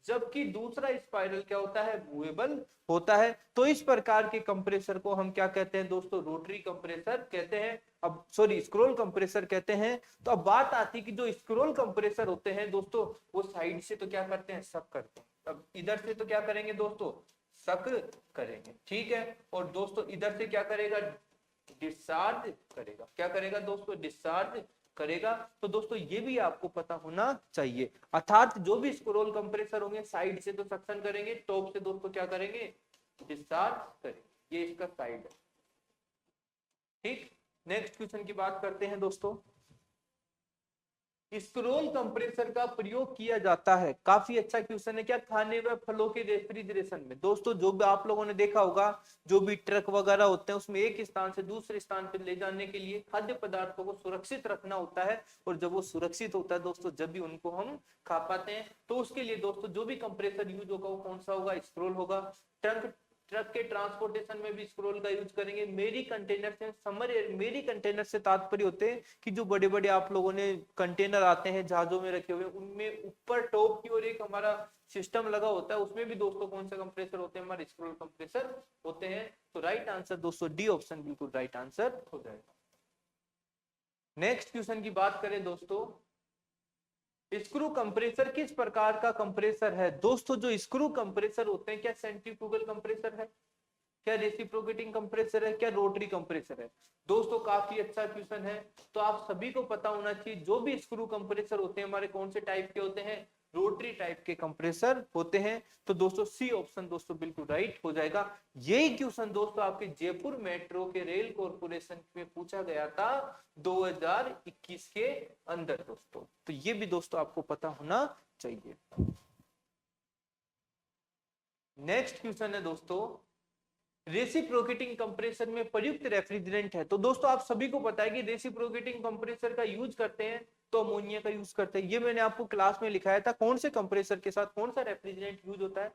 जबकि दूसरा स्पाइरल क्या होता है, मूवेबल होता है। तो इस प्रकार के कंप्रेसर को हम क्या कहते हैं दोस्तों, रोटरी कंप्रेसर कहते हैं। अब सॉरी, स्क्रोल कंप्रेसर कहते हैं। तो अब बात आती है कि जो स्क्रोल कंप्रेसर होते हैं दोस्तों, वो साइड से तो क्या करते हैं, सक करते हैं। अब इधर से तो क्या करेंगे दोस्तों, सक करेंगे, ठीक है। और दोस्तों इधर से क्या करेगा, डिस्चार्ज करेगा। क्या करेगा दोस्तों, डिस्चार्ज करेगा। तो दोस्तों ये भी आपको पता होना चाहिए। अर्थात जो भी स्क्रोल कंप्रेसर होंगे, साइड से तो सक्शन करेंगे, टॉप से दोस्तों क्या करेंगे, डिस्चार्ज करेंगे। ये इसका साइड है, ठीक। नेक्स्ट क्वेश्चन की बात करते हैं दोस्तों। स्क्रोल कंप्रेसर का प्रयोग किया जाता है, काफी अच्छा क्वेश्चन है, क्या, खाने व फलों के रेफ्रिजरेशन में। दोस्तों जो भी आप लोगों ने देखा होगा, जो भी ट्रक वगैरह होते हैं, उसमें एक स्थान से दूसरे स्थान पर ले जाने के लिए खाद्य पदार्थों को सुरक्षित रखना होता है। और जब वो सुरक्षित होता है दोस्तों, जब भी उनको हम खा पाते हैं, तो उसके लिए दोस्तों जो भी कंप्रेसर यूज होगा वो कौन सा होगा, स्क्रोल होगा। ट्रक के ट्रांसपोर्टेशन में भी स्क्रोल का यूज करेंगे। मेरी कंटेनर से समर, मेरी कंटेनर से तात्पर्य होते हैं कि जो बड़े बड़े आप लोगों ने कंटेनर आते हैं जहाजों में रखे हुए, उनमें ऊपर टॉप की ओर एक हमारा सिस्टम लगा होता है, उसमें भी दोस्तों कौन सा कंप्रेसर होते हैं, हमारे स्क्रोल कंप्रेसर होते हैं। तो राइट आंसर दोस्तों डी ऑप्शन बिल्कुल राइट आंसर हो जाएगा। नेक्स्ट क्वेश्चन की बात करें दोस्तों, स्क्रू कंप्रेसर किस प्रकार का कंप्रेसर है। दोस्तों जो स्क्रू कंप्रेसर होते हैं, क्या सेंट्रीफ्यूगल कंप्रेसर है, क्या रेसिप्रोकेटिंग कंप्रेसर है, क्या रोटरी कंप्रेसर है। दोस्तों काफी अच्छा क्वेश्चन है। तो आप सभी को पता होना चाहिए, जो भी स्क्रू कंप्रेसर होते हैं हमारे कौन से टाइप के होते हैं, रोटरी टाइप के कंप्रेसर होते हैं। तो दोस्तों सी ऑप्शन दोस्तों बिल्कुल राइट हो जाएगा। यही क्वेश्चन दोस्तों आपके जयपुर मेट्रो के रेल कॉर्पोरेशन में पूछा गया था 2021 के अंदर दोस्तों। तो ये भी दोस्तों आपको पता होना चाहिए। नेक्स्ट क्वेश्चन है दोस्तों, रेसिप्रोकेटिंग कंप्रेसर में प्रयुक्त रेफ्रिजरेंट है। तो दोस्तों आप सभी को पता है कि रेसिप्रोकेटिंग कंप्रेसर का यूज करते हैं तो अमोनिया का यूज करते हैं। ये मैंने आपको क्लास में लिखाया था, कौन से कंप्रेसर के साथ कौन सा रेफ्रिजरेंट यूज होता है।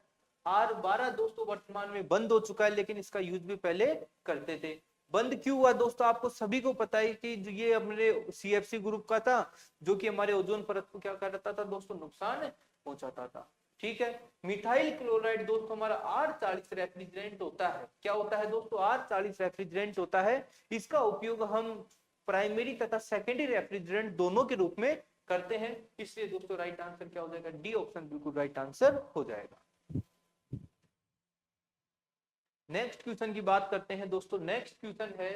R12 दोस्तों वर्तमान में बंद हो चुका है, लेकिन इसका यूज भी पहले करते थे। बंद क्यों हुआ दोस्तों, आपको सभी को पता है कि ये अपने CFC ग्रुप का था, जो कि हमारे ओजोन परत को क्या करता था दोस्तों, नुकसान पहुंचाता था, ठीक है। मिथाइल क्लोराइड दोस्तों हमारा R40 रेफ्रिजरेंट होता है। क्या होता है दोस्तों, R40 रेफ्रिजरेंट होता है। इसका उपयोग हम प्राइमरी तथा सेकेंडरी रेफ्रिजरेंट दोनों के रूप में करते हैं। इसलिए दोस्तों राइट आंसर क्या हो जाएगा, डी ऑप्शन बिल्कुल राइट आंसर हो जाएगा। नेक्स्ट क्वेश्चन की बात करते हैं दोस्तों। नेक्स्ट क्वेश्चन है,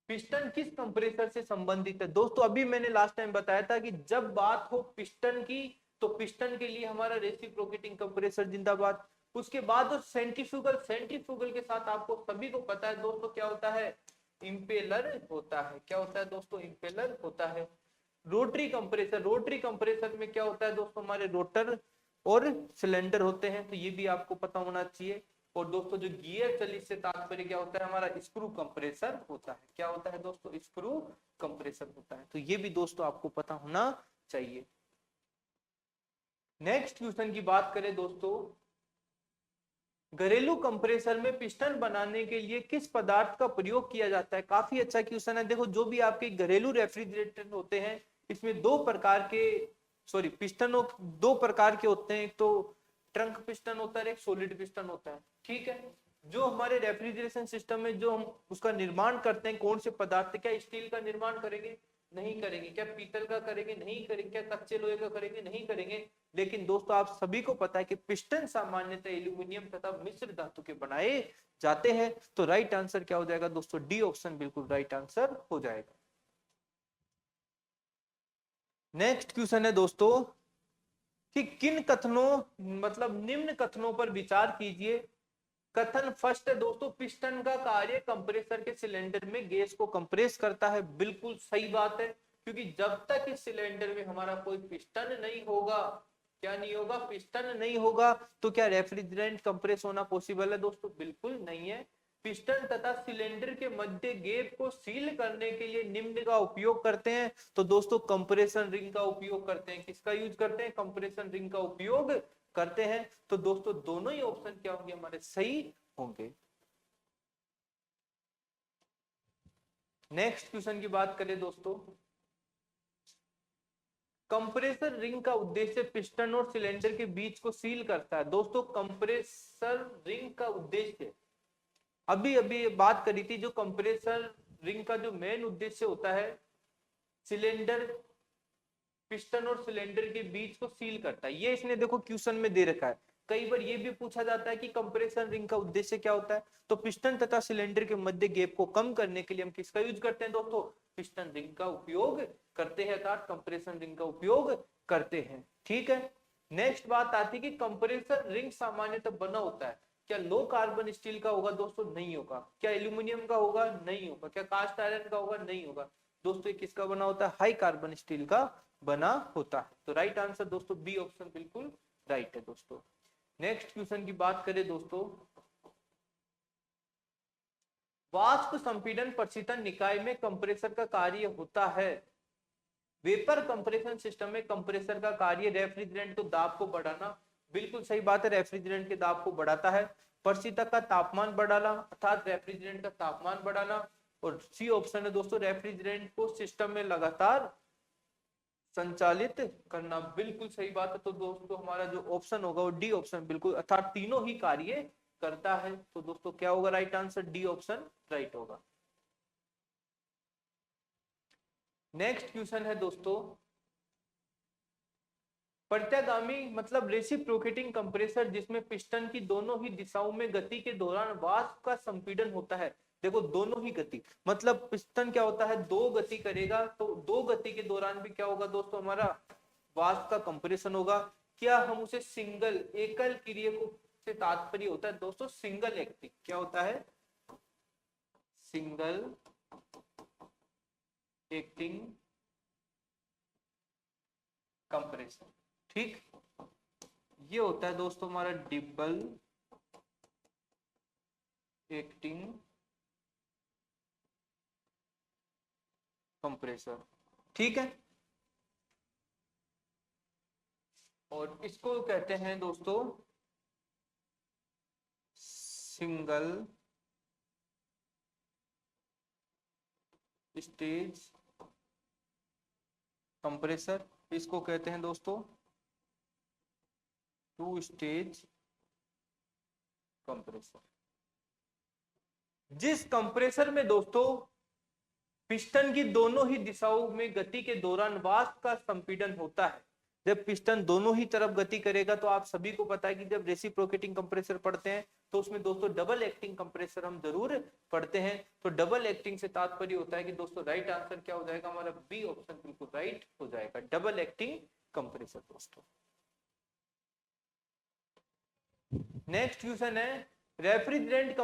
पिस्टन किस कंप्रेसर से संबंधित है। दोस्तों अभी मैंने लास्ट टाइम बताया था कि जब बात हो पिस्टन की, तो पिस्टन के लिए हमारा रेसिप्रोकेटिंग कंप्रेसर जिंदाबाद। उसके बाद सेंट्रीफ्यूगल, सेंट्रीफ्यूगल के साथ आपको सभी को पता है दोस्तों क्या होता है, इंपेलर होता है। क्या होता है दोस्तों, इंपेलर होता है। रोटरी कंप्रेसर, रोटरी कंप्रेसर में क्या होता है दोस्तों, हमारे रोटर और सिलेंडर होते हैं। तो ये भी आपको पता होना चाहिए। और दोस्तों जो गियर चलित से तात्पर्य क्या होता है, हमारा स्क्रू कंप्रेसर होता है। क्या होता है दोस्तों, स्क्रू कंप्रेसर होता है। तो ये भी दोस्तों आपको पता होना चाहिए। नेक्स्ट क्वेश्चन की बात करें दोस्तों, घरेलू कंप्रेसर में पिस्टन बनाने के लिए किस पदार्थ का प्रयोग किया जाता है। काफी अच्छा क्वेश्चन है। देखो जो भी आपके घरेलू रेफ्रिजरेटर होते हैं, इसमें दो प्रकार के, सॉरी पिस्टन दो प्रकार के होते हैं। एक तो ट्रंक पिस्टन होता है, एक सॉलिड पिस्टन होता है, ठीक है। जो हमारे रेफ्रिजरेशन सिस्टम में जो हम उसका निर्माण करते हैं, कौन से पदार्थ, क्या स्टील का निर्माण करेंगे, नहीं करेंगे। क्या पीतल का करेंगे, नहीं करेंगे। क्या कच्चे लोहे का करेंगे, नहीं करेंगे। लेकिन दोस्तों आप सभी को पता है कि पिस्टन सामान्यतः एल्यूमिनियम तथा मिश्र धातु के बनाए जाते हैं। तो राइट आंसर क्या हो जाएगा दोस्तों, डी ऑप्शन बिल्कुल राइट आंसर हो जाएगा। नेक्स्ट क्वेश्चन है दोस्तों कि किन कथनों, मतलब निम्न कथनों पर विचार कीजिए। कथन फर्स्ट है दोस्तों, पिस्टन का कार्य कंप्रेसर के सिलेंडर में गैस को कंप्रेस करता है। बिल्कुल सही बात है, क्योंकि जब तक इस सिलेंडर में हमारा कोई पिस्टन नहीं होगा, क्या नहीं होगा, पिस्टन नहीं होगा, तो क्या रेफ्रिजरेंट कंप्रेस होना पॉसिबल है दोस्तों, बिल्कुल नहीं है। पिस्टन तथा सिलेंडर के मध्य गैप को सील करने के लिए निम्न का उपयोग करते हैं। तो दोस्तों कंप्रेशन रिंग का उपयोग करते हैं। किसका यूज करते हैं, कंप्रेशन रिंग का उपयोग करते हैं। तो दोस्तों दोनों ही ऑप्शन क्या होंगे, हमारे सही होंगे। नेक्स्ट क्वेश्चन की बात करें दोस्तों, कंप्रेसर रिंग का उद्देश्य पिस्टन और सिलेंडर के बीच को सील करता है। दोस्तों कंप्रेसर रिंग का उद्देश्य, अभी अभी बात करी थी, जो कंप्रेसर रिंग का जो मेन उद्देश्य होता है सिलेंडर, पिस्टन और सिलेंडर के बीच को सील करता है, ये इसने देखो क्वेश्चन में दे रखा है। कई बार ये भी पूछा जाता है कि कंप्रेसर रिंग का उद्देश्य क्या होता है, तो पिस्टन तथा सिलेंडर के मध्य गैप को कम करने के लिए हम किसका यूज करते हैं दोस्तों, पिस्टन रिंग का उपयोग करते हैं, अर्थात कंप्रेसर रिंग का उपयोग करते हैं। ठीक है, नेक्स्ट बात आती है कि कंप्रेसर रिंग सामान्यतः बना होता है, क्या लो कार्बन स्टील का होगा दोस्तों, नहीं होगा। क्या एल्यूमिनियम का होगा, नहीं होगा। क्या कास्ट आयरन का होगा, नहीं होगा। दोस्तों ये किसका बना होता है, हाई कार्बन स्टील का बना होता है। तो राइट आंसर दोस्तों बी ऑप्शन बिल्कुल राइट है दोस्तों। नेक्स्ट क्वेश्चन की बात करें दोस्तों, वाष्प संपीड़न प्रशीतन निकाय में कंप्रेसर का कार्य होता है। वेपर कंप्रेशन सिस्टम में कंप्रेसर का कार्य रेफ्रिजरेंट को दाब को बढ़ाना, बिल्कुल सही बात है, रेफ्रिजरेंट के दाब को बढ़ाता है। प्रशीतक का तापमान बढ़ाना, अर्थात रेफ्रिजरेंट का तापमान बढ़ाना। और सी ऑप्शन है दोस्तों, रेफ्रिजरेंट को सिस्टम में लगातार संचालित करना, बिल्कुल सही बात है। तो दोस्तों हमारा जो ऑप्शन होगा वो डी ऑप्शन बिल्कुल, अर्थात तीनों ही कार्य करता है। तो दोस्तों क्या होगा right answer, D option right होगा। नेक्स्ट क्वेश्चन है दोस्तों, प्रत्यागामी मतलब रेसिप्रोकेटिंग कंप्रेसर जिसमें पिस्टन की दोनों ही दिशाओं में गति के दौरान वाष्प का संपीड़न होता है। देखो दोनों ही गति, मतलब पिस्टन क्या होता है, दो गति करेगा, तो दो गति के दौरान भी क्या होगा दोस्तों, हमारा वाष्प का कंप्रेशन होगा। क्या हम उसे सिंगल, एकल क्रिया को से तात्पर्य होता है दोस्तों सिंगल एक्टिंग, क्या होता है, सिंगल एक्टिंग कंप्रेसर। ठीक, ये होता है दोस्तों हमारा डबल एक्टिंग कंप्रेसर। ठीक है, और इसको कहते हैं दोस्तों सिंगल स्टेज कंप्रेसर, इसको कहते हैं दोस्तों टू स्टेज कंप्रेसर। जिस कंप्रेसर में दोस्तों पिस्टन की दोनों ही दिशाओं में गति के दौरान वाष्प का संपीड़न होता है, जब पिस्टन दोनों ही तरफ गति करेगा, तो आप सभी को पता है कि जब रेसिप्रोकेटिंग कंप्रेसर पढ़ते हैं तो उसमें दोस्तों डबल एक्टिंग कंप्रेसर हम जरूर पढ़ते हैं। तो डबल एक्टिंग से तात्पर्य होता है कि दोस्तों राइट आंसर क्या हो जाएगा हमारा, बी ऑप्शन बिल्कुल राइट हो जाएगा, डबल एक्टिंग कंप्रेसर दोस्तों। नेक्स्ट क्वेश्चन है, रेफ्रिजरेंट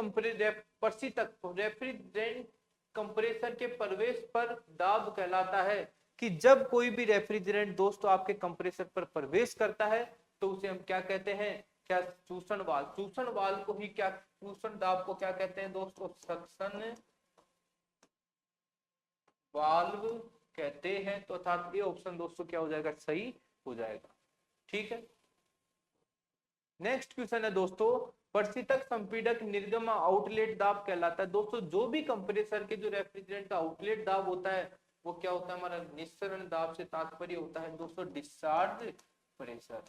रेफ्रिजरेंट कंप्रेसर के प्रवेश पर दाब कहलाता है। कि जब कोई भी रेफ्रिजरेंट दोस्तों आपके कंप्रेसर पर प्रवेश करता है तो उसे हम क्या कहते हैं, क्या चूषण वाल्व, चूषण वाल्व को ही क्या, चूषण दाब को क्या कहते हैं दोस्तों, सक्शन वाल्व कहते हैं। तो अर्थात ये ऑप्शन दोस्तों क्या हो जाएगा, सही हो जाएगा। ठीक है, नेक्स्ट क्वेश्चन है दोस्तों, प्रशीतक संपीड़क निर्गम आउटलेट दाब कहलाता है। दोस्तों जो भी कंप्रेसर के जो रेफ्रिजरेंट का आउटलेट दाब होता है वो क्या होता है हमारा, निस्सरण दाब से तात्पर्य होता है दोस्तों डिस्चार्ज प्रेशर,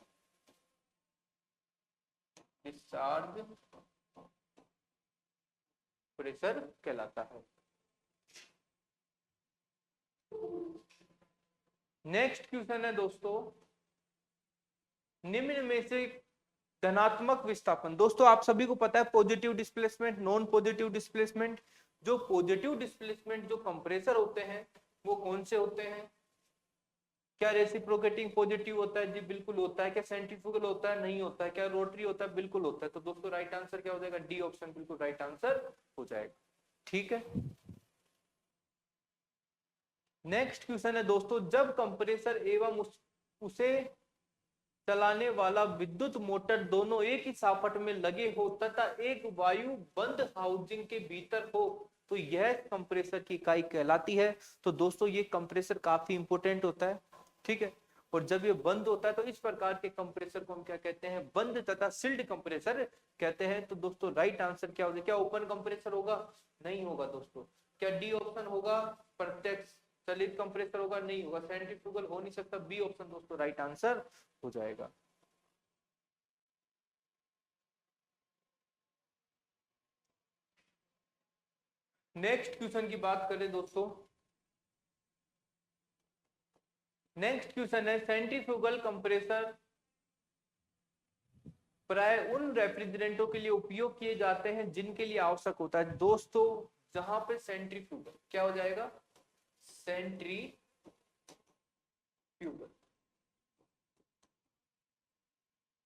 डिस्चार्ज प्रेशर कहलाता है। नेक्स्ट क्वेश्चन है दोस्तों, निम्न में से धनात्मक विस्थापन, दोस्तों आप सभी को पता है positive displacement, non positive displacement. जो पॉजिटिव डिस्प्लेसमेंट जो कंप्रेसर होते हैं वो कौन से होते हैं, क्या रेसिप्रोकेटिंग पॉजिटिव होता है, जी बिल्कुल होता है। क्या सेंट्रीफ्यूगल होता है, नहीं होता है। क्या रोटरी होता है, बिल्कुल होता है। तो दोस्तों राइट आंसर क्या हो जाएगा, डी ऑप्शन बिल्कुल राइट आंसर हो जाएगा। ठीक है, नेक्स्ट क्वेश्चन है दोस्तों, जब कंप्रेसर एवं उसे चलाने वाला विद्युत मोटर दोनों एक ही साफट में लगे हो तथा एक वायु बंद हाउसिंग के भीतर हो तो यह कंप्रेसर की इकाई कहलाती है। तो दोस्तों ये कंप्रेसर काफी इंपोर्टेंट होता है। ठीक है, और जब ये बंद होता है तो इस प्रकार के कंप्रेसर को हम क्या कहते हैं, बंद तथा सील्ड कंप्रेसर कहते हैं। तो दोस्तों राइट आंसर क्या होगा, क्या ओपन कंप्रेसर होगा, नहीं होगा दोस्तों। क्या डी ऑप्शन होगा प्रत्यक्ष सॉलिड कंप्रेसर होगा, नहीं होगा, सेंट्रीफ्यूगल हो नहीं सकता, बी ऑप्शन दोस्तों राइट आंसर हो जाएगा। नेक्स्ट क्वेश्चन की बात करें दोस्तों, नेक्स्ट क्वेश्चन है सेंट्रीफ्यूगल कंप्रेसर प्राय उन रेफ्रिजरेंटों के लिए उपयोग किए जाते हैं जिनके लिए आवश्यक होता है दोस्तों, जहां पे सेंट्रीफ्यूगल क्या हो जाएगा, सेंट्रीफ्यूगल।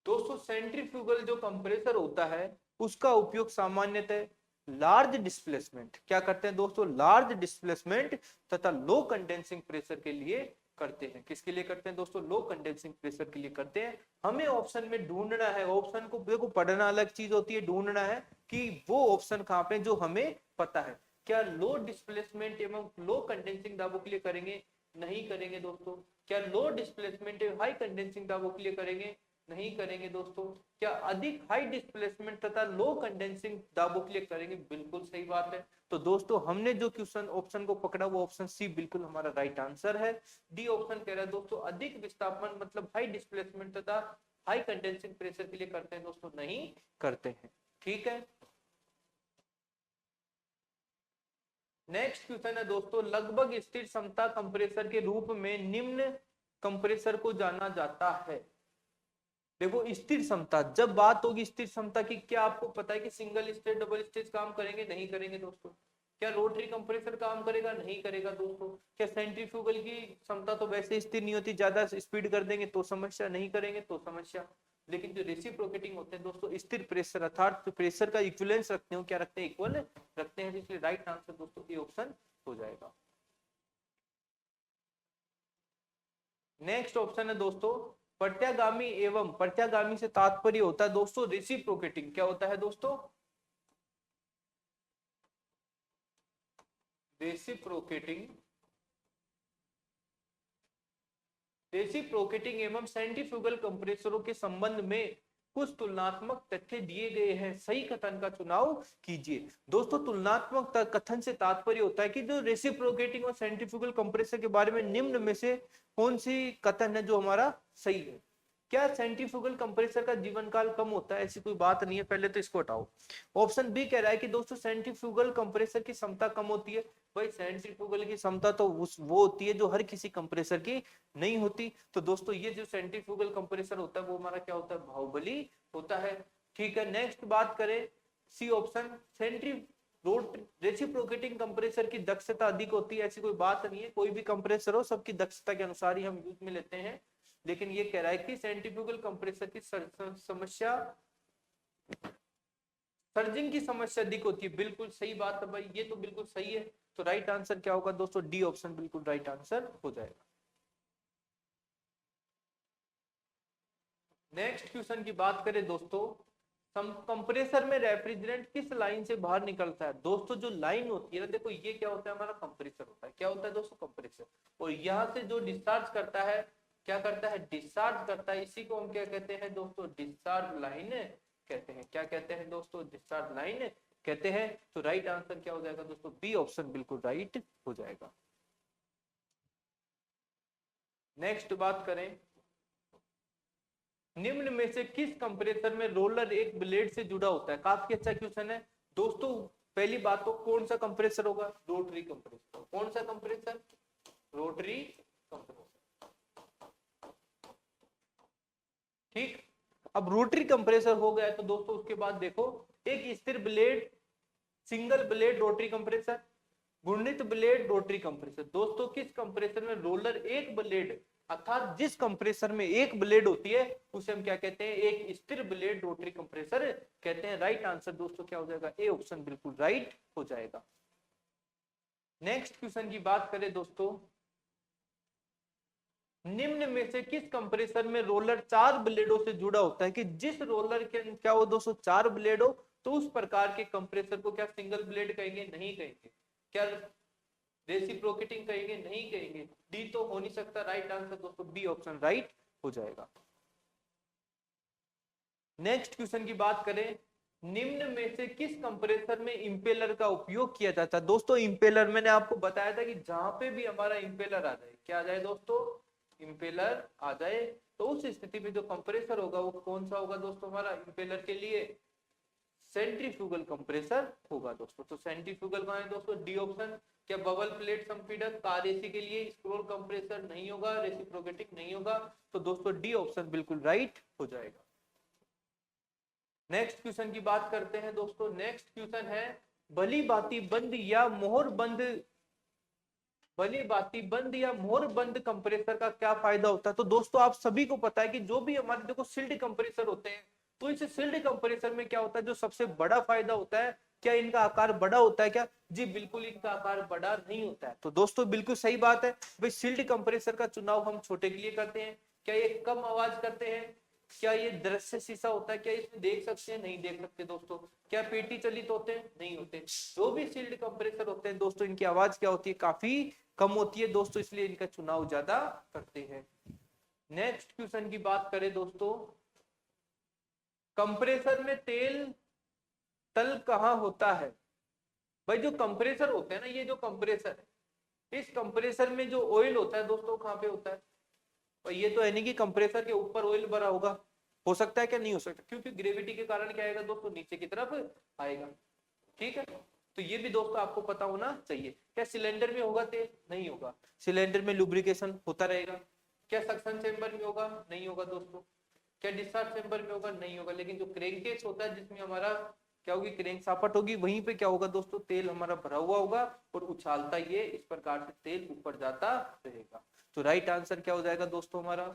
दोस्तों सेंट्रीफ्यूगल जो कंप्रेसर होता है उसका उपयोग सामान्यतः लार्ज डिस्प्लेसमेंट, क्या करते हैं दोस्तों, लार्ज डिस्प्लेसमेंट तथा लो कंडेंसिंग प्रेशर के लिए करते हैं। किसके लिए करते हैं दोस्तों, लो कंडेंसिंग प्रेशर के लिए करते हैं। हमें ऑप्शन में ढूंढना है, ऑप्शन को देखो पढ़ना अलग चीज होती है, ढूंढना है कि वो ऑप्शन कहां पे जो हमें पता है। क्या लो डिस्प्लेसमेंट एवं लो कंडेंसिंग दाबों के लिए करेंगे, नहीं करेंगे दोस्तों। क्या लो डिस्प्लेसमेंट एवं हाई कंडेंसिंग दाबों के लिए करेंगे, नहीं करेंगे दोस्तों। क्या अधिक हाई डिस्प्लेसमेंट तथा लो कंडेंसिंग दाबों के लिए करेंगे, बिल्कुल सही बात है। तो दोस्तों हमने जो क्वेश्चन ऑप्शन को पकड़ा वो ऑप्शन सी बिल्कुल हमारा राइट आंसर है। डी ऑप्शन कह रहा है दोस्तों अधिक विस्थापन मतलब हाई डिस्प्लेसमेंट तथा हाई कंडेंसिंग प्रेशर के लिए करते हैं दोस्तों, नहीं करते हैं। ठीक है, नेक्स्ट क्वेश्चन है दोस्तों, लगभग स्थिर समता कंप्रेसर के रूप में निम्न कंप्रेसर को जाना जाता है। देखो स्थिर समता, जब बात होगी स्थिर समता की, क्या आपको पता है कि सिंगल स्टेज डबल स्टेज काम करेंगे, नहीं करेंगे दोस्तों। क्या रोटरी कंप्रेसर काम करेगा, नहीं करेगा दोस्तों। क्या सेंट्रीफ्यूगल की क्षमता तो वैसे स्थिर नहीं होती, ज्यादा स्पीड कर देंगे तो समस्या, नहीं करेंगे तो समस्या। लेकिन जो रेसिप्रोकेटिंग होते हैं दोस्तों, स्थिर प्रेशर अर्थात प्रेशर का इक्विवेलेंस रखते हैं, क्या रखते हैं, इक्वल रखते हैं, इसलिए राइट आंसर दोस्तों ए ऑप्शन हो जाएगा। नेक्स्ट ऑप्शन है दोस्तों, प्रत्यागामी एवं प्रत्यागामी से तात्पर्य होता है दोस्तों रेसिप्रोकेटिंग, क्या होता है दोस्तों, रेसिप्रोकेटिंग। रेसिप्रोकेटिंग एवं सेंट्रीफ्यूगल कंप्रेसरों के संबंध में कुछ तुलनात्मक तथ्य दिए गए हैं, सही कथन का चुनाव कीजिए। दोस्तों तुलनात्मक कथन से तात्पर्य होता है कि जो रेसिप्रोकेटिंग और सेंट्रीफ्यूगल कंप्रेसर के बारे में निम्न में से कौन सी कथन है जो हमारा सही है। क्या सेंट्रीफ्यूगल कंप्रेसर का जीवन काल कम होता है, ऐसी कोई बात नहीं है, पहले तो इसको हटाओ। ऑप्शन बी कह रहा है कि दोस्तों सेंट्रीफ्यूगल कंप्रेसर की क्षमता कम होती है। भाई सेंट्रीफ्यूगल की क्षमता तो वो होती है जो हर किसी कंप्रेसर की नहीं होती। तो दोस्तों ये जो सेंट्रीफ्यूगल कंप्रेसर होता है वो हमारा क्या होता है, बाहुबली होता है। ठीक है, नेक्स्ट बात करें, सी ऑप्शन, रेसिप्रोकेटिंग कंप्रेसर की दक्षता अधिक होती है, ऐसी कोई बात नहीं है, कोई भी कंप्रेसर हो सबकी दक्षता के अनुसार ही हम यूज में लेते हैं। लेकिन ये कह रहा है कि सेंट्रीफ्यूगल कंप्रेसर की समस्या, सर्जिंग की समस्या अधिक होती है, बिल्कुल सही बात है भाई, ये तो बिल्कुल सही है। तो राइट आंसर क्या होगा दोस्तों, डी ऑप्शन बिल्कुल राइट आंसर हो जाएगा। नेक्स्ट क्वेश्चन की बात करें दोस्तों, कंप्रेसर में रेफ्रिजरेंट किस लाइन से बाहर निकलता है। दोस्तों जो लाइन होती है ना, देखो ये क्या होता है, हमारा कंप्रेसर होता है, क्या होता है दोस्तों, कंप्रेसर। और यहाँ से जो डिस्चार्ज करता है, क्या करता है, डिस्चार्ज करता है, इसी को हम क्या कहते हैं दोस्तों, डिस्चार्ज लाइन कहते हैं। क्या कहते हैं दोस्तों, डिस्चार्ज लाइन कहते हैं। तो राइट आंसर क्या हो जाएगा दोस्तों, बी ऑप्शन बिल्कुल राइट हो जाएगा। नेक्स्ट बात करें, निम्न में से किस कंप्रेसर में रोलर एक ब्लेड से जुड़ा होता है। काफी अच्छा क्वेश्चन है दोस्तों। पहली बात तो कौन सा कंप्रेसर होगा, रोटरी कंप्रेसर। कौन सा कंप्रेसर, रोटरी कंप्रेसर। ठीक, अब रोटरी कंप्रेसर हो गया तो दोस्तों उसके बाद देखो, एक स्थिर blade single blade rotary compressor, घूर्णित ब्लेड रोटरी कंप्रेसर। दोस्तों किस कंप्रेसर में रोलर एक ब्लेड, अर्थात जिस कंप्रेसर में एक ब्लेड होती है उसे हम क्या कहते हैं, एक स्थिर ब्लेड रोटरी कंप्रेसर कहते हैं। राइट आंसर दोस्तों क्या हो जाएगा, ए ऑप्शन बिल्कुल राइट हो जाएगा। नेक्स्ट क्वेश्चन की बात करें दोस्तों, निम्न में से किस कंप्रेसर में रोलर चार ब्लेडों से जुड़ा होता है। कि जिस रोलर के क्या हो दोस्तों, चार ब्लेड हो, तो उस प्रकार के कंप्रेसर को क्या सिंगल ब्लेड कहेंगे, नहीं कहेंगे। क्या रेसिप्रोकेटिंग कहेंगे, नहीं कहेंगे। डी तो हो नहीं सकता, राइट आंसर दोस्तों बी ऑप्शन राइट हो जाएगा। नेक्स्ट क्वेश्चन की बात करें, निम्न में से किस कंप्रेसर में इंपेलर का उपयोग किया जाता है? दोस्तों इंपेलर मैंने आपको बताया था कि जहां पे भी हमारा इंपेलर आ जाए, क्या आ जाए दोस्तों, इंपेलर आ जाए, तो उस स्थिति में जो कंप्रेसर होगा वो कौन सा होगा दोस्तों, हमारा इंपेलर के लिए सेंट्रीफ्यूगल कंप्रेसर होगा दोस्तों। तो सेंट्रीफ्यूगल कौन है दोस्तों, डी ऑप्शन। क्या बबल प्लेट संपीड़क कार एसी के लिए स्क्रोल कंप्रेसर नहीं होगा, रेसिप्रोकेटिंग नहीं होगा, तो दोस्तों डी ऑप्शन बिल्कुल राइट हो जाएगा। नेक्स्ट क्वेश्चन की बात करते हैं दोस्तों। नेक्स्ट क्वेश्चन है भली भांति बंद या मोहर बंद, भली भांति बंद या मोहर बंद कंप्रेसर का क्या फायदा होता है? तो दोस्तों आप सभी को पता है कि जो भी हमारे देखो सील्ड कंप्रेसर होते हैं, तो इस सील्ड कंप्रेसर में क्या होता है, जो सबसे बड़ा फायदा होता है, क्या इनका आकार बड़ा होता है क्या? जी बिल्कुल इनका आकार बड़ा नहीं होता है। तो दोस्तों बिल्कुल सही बात है भाई, सील्ड कंप्रेसर का चुनाव हम छोटे के लिए करते हैं। क्या ये कम आवाज करते हैं? क्या ये दृश्य शीशा होता है? क्या इसमें देख सकते हैं? नहीं देख सकते दोस्तों। क्या पेटी चलित होते हैं? नहीं होते। जो भी सील्ड कंप्रेसर होते हैं दोस्तों, इनकी आवाज क्या होती है, काफी कम होती है दोस्तों, इसलिए इनका चुनाव ज्यादा करते हैं। नेक्स्ट क्वेश्चन की बात करें दोस्तों, कंप्रेसर में तेल तल कहाँ होता है? भाई जो कंप्रेसर होते हैं ना, ये जो कंप्रेसर है, इस कंप्रेसर में जो ऑयल होता है दोस्तों कहाँ पे होता है? और ये तो है नहीं कि कंप्रेसर के ऊपर ऑयल भरा होगा, हो सकता है क्या? नहीं हो सकता, क्योंकि ग्रेविटी के कारण क्या आएगा दोस्तों, नीचे की तरफ आएगा। ठीक है, तो ये भी दोस्तों आपको पता होना चाहिए। क्या सिलेंडर में होगा तेल? नहीं होगा। सिलेंडर में लुब्रिकेशन होता रहेगा। क्या सक्शन चेंबर में होगा? नहीं होगा दोस्तों। क्या डिस्चार्ज चेंबर में होगा? नहीं होगा। लेकिन जो क्रैंकेस होता है, जिसमें हमारा क्या होगी, क्रैंक शाफ्ट होगी, वहीं पे क्या होगा दोस्तों, तेल हमारा भरा हुआ होगा और उछालता ये इस प्रकार से तेल ऊपर जाता रहेगा। तो राइट आंसर क्या हो जाएगा दोस्तों, हमारा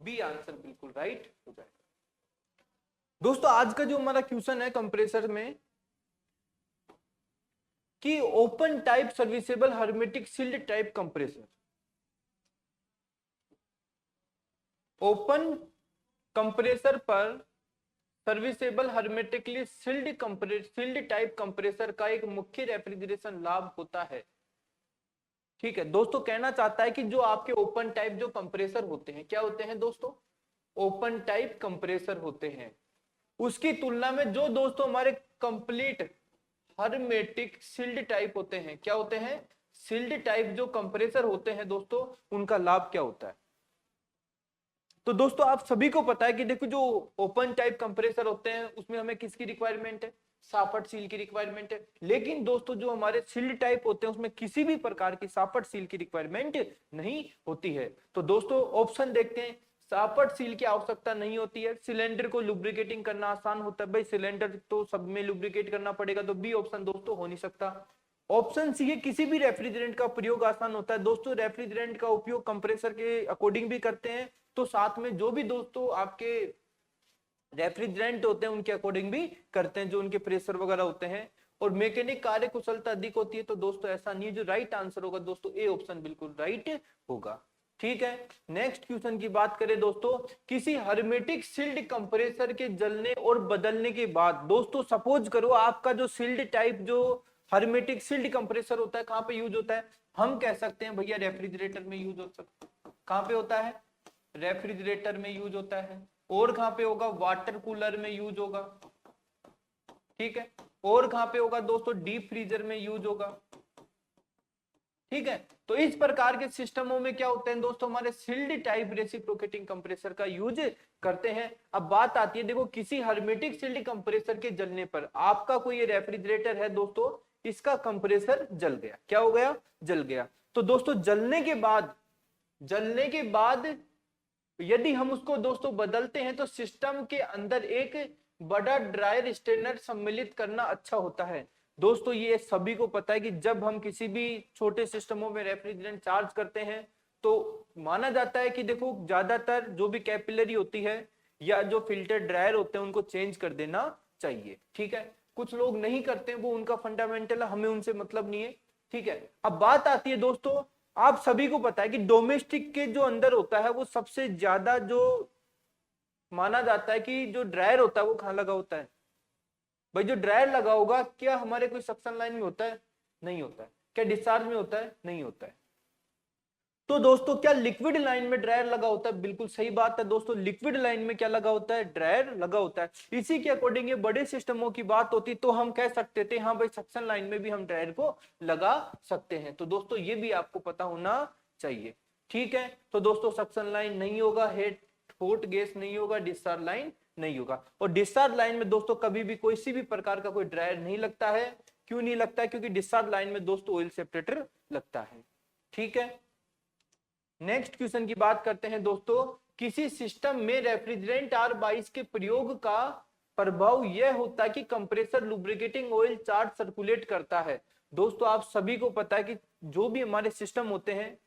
बी आंसर बिल्कुल राइट हो जाएगा। दोस्तों आज का जो हमारा क्वेश्चन है कंप्रेसर में, कि open type serviceable hermetic sealed type compressor, open compressor पर serviceable hermetically sealed type compressor का एक मुख्य रेफ्रिजरेशन लाभ होता है। ठीक है दोस्तों, कहना चाहता है कि जो आपके ओपन टाइप जो कंप्रेसर होते हैं, क्या होते हैं दोस्तों, ओपन टाइप कंप्रेसर होते हैं, उसकी तुलना में जो दोस्तों हमारे कंप्लीट हर्मेटिक सील्ड टाइप होते हैं, क्या होते हैं, सील्ड टाइप जो कंप्रेसर होते हैं दोस्तों, उनका लाभ क्या होता है? तो दोस्तों आप सभी को पता है कि देखो जो ओपन टाइप कंप्रेसर होते हैं, उसमें हमें किसकी रिक्वायरमेंट है, शाफ्ट सील की रिक्वायरमेंट है। लेकिन दोस्तों जो हमारे सील्ड टाइप होते हैं, उसमें किसी भी प्रकार की शाफ्ट सील की रिक्वायरमेंट नहीं होती है। तो दोस्तों ऑप्शन देखते हैं, शाफ्ट सील की आवश्यकता नहीं होती है, सिलेंडर को लुब्रिकेटिंग करना आसान होता है। भाई सिलेंडर तो सब में लुब्रिकेट करना पड़ेगा, तो बी ऑप्शन दोस्तों हो नहीं सकता। ऑप्शन सी है, किसी भी रेफ्रिजरेंट का प्रयोग आसान होता है। दोस्तों रेफ्रिजरेंट का उपयोग कंप्रेसर के अकॉर्डिंग भी करते हैं, तो साथ में जो भी दोस्तों आपके रेफ्रिजरेंट होते हैं उनके अकॉर्डिंग भी करते हैं, जो उनके प्रेशर वगैरह होते हैं, और मैकेनिक कार्य कुशलता अधिक होती है। तो दोस्तों ऐसा नहीं है, जो राइट आंसर होगा दोस्तों ए ऑप्शन बिल्कुल राइट होगा। ठीक है, नेक्स्ट क्वेश्चन की बात करें दोस्तों, किसी हर्मेटिक सील्ड कंप्रेसर के जलने और बदलने के बाद, दोस्तों सपोज करो आपका जो सील्ड टाइप जो हर्मेटिक सील्ड कंप्रेसर होता है, कहां पे यूज होता है? हम कह सकते हैं भैया रेफ्रिजरेटर में यूज हो सकता है। कहां पे होता है? रेफ्रिजरेटर में यूज होता है। और कहां पे होगा? वाटर कूलर में यूज होगा। ठीक है, और कहां पे होगा दोस्तों? डीप फ्रीजर में यूज होगा। ठीक है, तो इस प्रकार के सिस्टमों में क्या होते हैं दोस्तों, हमारे सील्ड टाइप रेसिप्रोकेटिंग कंप्रेसर का यूज करते हैं। अब बात आती है, देखो किसी हर्मेटिक सील्ड कंप्रेसर के जलने पर, आपका कोई रेफ्रिजरेटर है दोस्तों, इसका कंप्रेसर जल गया, क्या हो गया? जल गया। तो दोस्तों जलने के बाद यदि हम उसको दोस्तों बदलते हैं, तो सिस्टम के अंदर एक बड़ा ड्रायर स्ट्रेनर सम्मिलित करना अच्छा होता है। दोस्तों ये सभी को पता है कि जब हम किसी भी छोटे सिस्टमों में रेफ्रिजरेंट चार्ज करते हैं, तो माना जाता है कि देखो ज्यादातर जो भी कैपिलरी होती है या जो फिल्टर ड्रायर होते हैं, उनको चेंज कर देना चाहिए। ठीक है, कुछ लोग नहीं करते हैं, वो उनका फंडामेंटल, हमें उनसे मतलब नहीं है। ठीक है, अब बात आती है दोस्तों, आप सभी को पता है कि डोमेस्टिक के जो अंदर होता है, वो सबसे ज्यादा जो माना जाता है कि जो ड्रायर होता है वो कहां लगा होता है? भाई जो ड्रायर लगा होगा, क्या हमारे कोई सक्शन लाइन में होता है? नहीं होता है। क्या डिस्चार्ज में होता है? नहीं होता है। तो दोस्तों क्या लिक्विड लाइन में ड्रायर लगा होता है? बिल्कुल सही बात है दोस्तों, लिक्विड लाइन में क्या लगा होता है? ड्रायर लगा होता है। इसी के अकॉर्डिंग ये बड़े सिस्टमों की बात होती तो हम कह सकते थे हाँ भाई सक्शन लाइन में भी हम ड्रायर को लगा सकते हैं। तो दोस्तों ये भी आपको पता होना चाहिए, ठीक है। तो दोस्तों सक्शन लाइन नहीं होगा, हेड हॉट गैस नहीं होगा, डिस्चार्ज लाइन नहीं होगा। और डिस्चार्ज लाइन में दोस्तों कभी भी कोई सी भी प्रकार का कोई ड्रायर नहीं लगता है। क्यों नहीं लगता है? क्योंकि डिस्चार्ज लाइन में दोस्तों ऑयल सेपरेटर लगता है, ठीक है। नेक्स्ट क्वेश्चन की बात करते हैं दोस्तों, किसी सिस्टम में रेफ्रिजरेंट R22 के प्रयोग का प्रभाव यह होता है कि compressor lubricating oil charge circulate करता है। दोस्तों आप सभी को पता है कि जो भी हमारे सिस्टम होते हैं,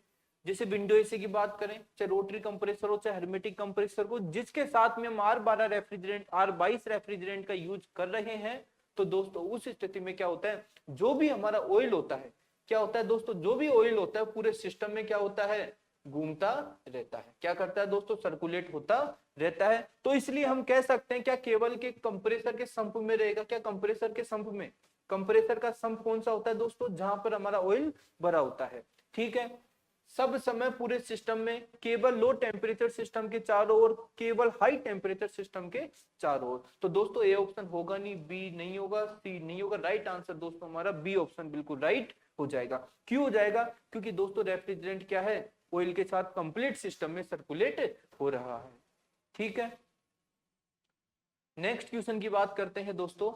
जैसे विंडो एसी की बात करें, चाहे रोटरी कंप्रेसर हो चाहे हर्मेटिक कंप्रेसर हो, जिसके साथ में हम R22 रेफ्रिजरेंट का यूज कर रहे हैं, तो दोस्तों उस स्थिति में क्या होता है, जो भी हमारा ऑयल होता है, क्या होता है दोस्तों, जो भी ऑयल होता है पूरे सिस्टम में क्या होता है, घूमता रहता है। क्या करता है दोस्तों, सर्कुलेट होता रहता है। तो इसलिए हम कह सकते हैं क्या केवल के कंप्रेसर के संप में रहेगा? क्या कंप्रेसर के संप में? कंप्रेसर का संप कौन सा होता है दोस्तों? जहां पर हमारा ऑयल भरा होता है, ठीक है। सब समय पूरे सिस्टम में केवल लो टेम्परेचर सिस्टम के चारों ओर, केवल हाई टेम्परेचर सिस्टम के चारों ओर। तो दोस्तों ए ऑप्शन होगा नहीं, बी नहीं होगा, सी नहीं होगा। राइट आंसर दोस्तों हमारा बी ऑप्शन बिल्कुल राइट हो जाएगा। क्यों हो जाएगा? क्योंकि दोस्तों रेफ्रिजरेंट क्या है, ऑयल के साथ कंप्लीट सिस्टम में सर्कुलेट हो रहा है, ठीक है। नेक्स्ट क्वेश्चन की बात करते हैं दोस्तों।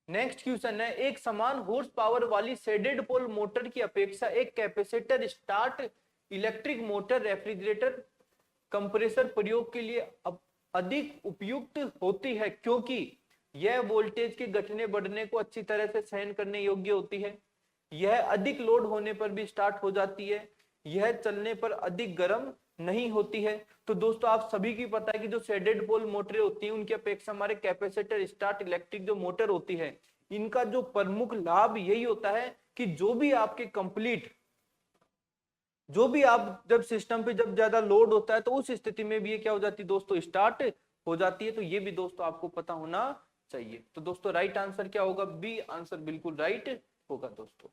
नेक्स्ट क्वेश्चन है, एक समान हॉर्स पावर वाली शेडेड पोल मोटर की अपेक्षा एक capacitor start electric motor refrigerator compressor प्रयोग के लिए अधिक उपयुक्त होती है, क्योंकि यह वोल्टेज के घटने बढ़ने को अच्छी तरह से सहन करने योग्य होती है, यह अधिक लोड होने पर भी स्टार्ट हो जाती है, यह चलने पर अधिक गर्म नहीं होती है। तो दोस्तों आप सभी की पता है कि जो शेडेड पोल मोटरें होती हैं उनकी अपेक्षा हमारे कैपेसिटर स्टार्ट इलेक्ट्रिक जो मोटर होती है, इनका जो प्रमुख लाभ यही होता है कि जो भी आपके कंप्लीट, जो भी आप जब सिस्टम पे जब ज्यादा लोड होता है तो उस स्थिति में भी ये क्या हो जाती है दोस्तों, स्टार्ट हो जाती है। तो ये भी दोस्तों आपको पता होना चाहिए। तो दोस्तों राइट आंसर क्या होगा, बी आंसर बिल्कुल राइट होगा दोस्तों।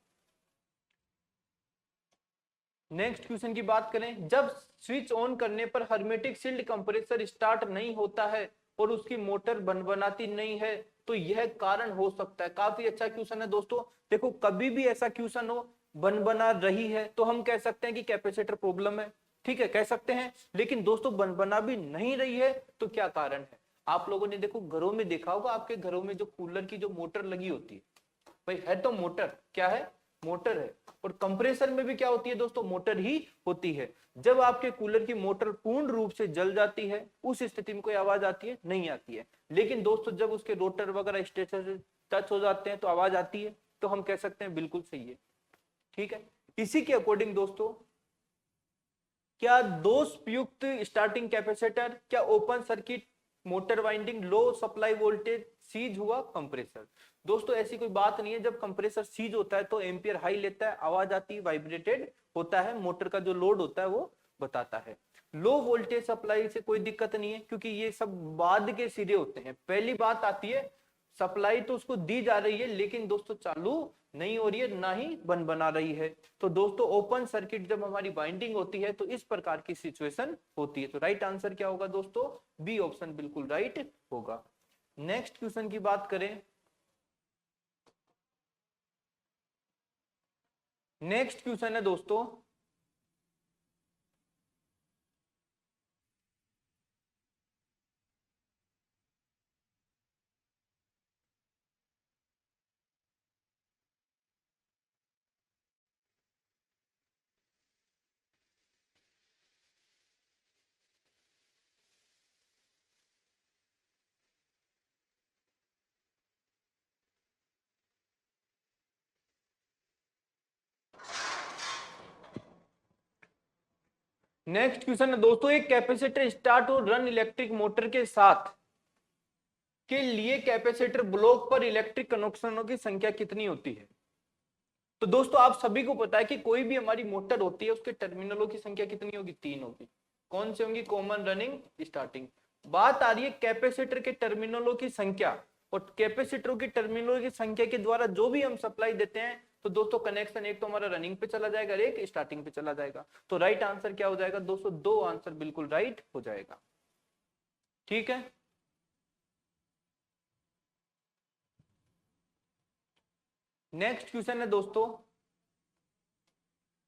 नेक्स्ट क्वेश्चन की बात करें, जब स्विच ऑन करने पर हर्मेटिक सील्ड कंप्रेसर स्टार्ट नहीं होता है और उसकी मोटर बनबनाती नहीं है, तो यह कारण हो सकता है। काफी अच्छा क्वेश्चन है दोस्तों। देखो कभी भी ऐसा क्वेश्चन हो, बनबना रही है, तो हम कह सकते हैं कि कैपेसिटर प्रॉब्लम है, ठीक है, कह सकते हैं। लेकिन दोस्तों बनबना भी नहीं रही है तो क्या कारण है? आप लोगों ने देखो घरों में देखा होगा, आपके घरों में जो कूलर की जो मोटर लगी होती है, भाई है तो मोटर, क्या है, मोटर है। और कंप्रेसर में भी क्या होती है दोस्तों, मोटर ही होती है। जब आपके कूलर की मोटर पूर्ण रूप से जल जाती है उस स्थिति में कोई आवाज आती है? नहीं आती है। लेकिन दोस्तों जब उसके रोटर वगैरह स्टेटर से टच हो जाते हैं तो आवाज आती है। तो हम कह सकते हैं बिल्कुल सही है, ठीक है। इसी के अकॉर्डिंग दोस्तों, क्या दोषयुक्त स्टार्टिंग कैपेसिटर, क्या ओपन सर्किट मोटर वाइंडिंग, लो सप्लाई वोल्टेज, सीज हुआ कंप्रेसर? दोस्तों ऐसी कोई बात नहीं है। जब कंप्रेसर सीज होता है तो एम्पियर हाई लेता है, आवाज आती है, वाइब्रेटेड होता है, मोटर का जो लोड होता है वो बताता है। लो वोल्टेज सप्लाई से कोई दिक्कत नहीं है क्योंकि ये सब बाद के सिरे होते हैं। पहली बात आती है सप्लाई तो उसको दी जा रही है लेकिन दोस्तों चालू नहीं हो रही है, ना ही बना रही है। तो दोस्तों ओपन सर्किट जब हमारी बाइंडिंग होती है तो इस प्रकार की सिचुएशन होती है। तो राइट आंसर क्या होगा दोस्तों, बी ऑप्शन बिल्कुल राइट होगा। नेक्स्ट क्वेश्चन की बात करें, नेक्स्ट क्वेश्चन है दोस्तों, नेक्स्ट क्वेश्चन है दोस्तों, एक कैपेसिटर स्टार्ट और रन इलेक्ट्रिक मोटर के साथ के लिए कैपेसिटर ब्लॉक पर इलेक्ट्रिक कनेक्शनों की संख्या कितनी होती है? तो दोस्तों आप सभी को पता है कि कोई भी हमारी मोटर होती है उसके टर्मिनलों की संख्या कितनी होगी, 3 होगी। कौन से होंगी, कॉमन, रनिंग, स्टार्टिंग। बात आ रही है कैपेसिटर के टर्मिनलों की संख्या, और कैपेसिटरों की टर्मिनलों की संख्या के द्वारा जो भी हम सप्लाई देते हैं तो दोस्तों कनेक्शन एक तो हमारा रनिंग पे चला जाएगा, एक स्टार्टिंग पे चला जाएगा। तो राइट आंसर क्या हो जाएगा दोस्तों, दो आंसर बिल्कुल राइट हो जाएगा। ठीक है, नेक्स्ट क्वेश्चन है दोस्तों,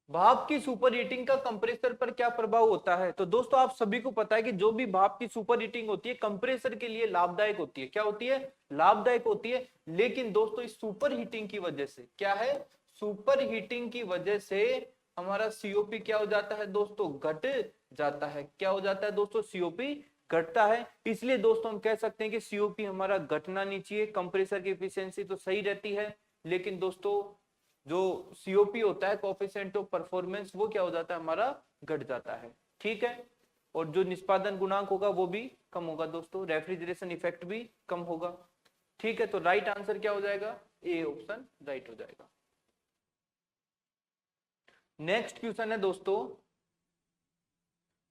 भाप की सुपर हीटिंग का कंप्रेसर पर क्या प्रभाव होता है। तो दोस्तों आप सभी को पता है कि जो भी भाप की सुपर हीटिंग होती है कंप्रेसर के लिए लाभदायक होती है। क्या होती है, लाभदायक होती है। लेकिन दोस्तों इस सुपर हीटिंग की वजह से क्या है, सुपर हीटिंग की वजह से हमारा सीओपी क्या हो जाता है दोस्तों, घट जाता है। क्या हो जाता है दोस्तों, सीओपी घटता है। इसलिए दोस्तों हम कह सकते हैं कि सीओपी हमारा घटना नहीं चाहिए। कंप्रेसर की एफिशिएंसी तो सही रहती है, लेकिन दोस्तों जो सीओपी होता है, कोएफिशिएंट ऑफ परफॉर्मेंस, वो क्या हो जाता है, हमारा घट जाता है। ठीक है, और जो निष्पादन गुणांक होगा वो भी कम होगा दोस्तों, रेफ्रिजरेशन इफेक्ट भी कम होगा। ठीक है, तो राइट आंसर क्या हो जाएगा, ए ऑप्शन राइट हो जाएगा। नेक्स्ट क्वेश्चन है दोस्तों,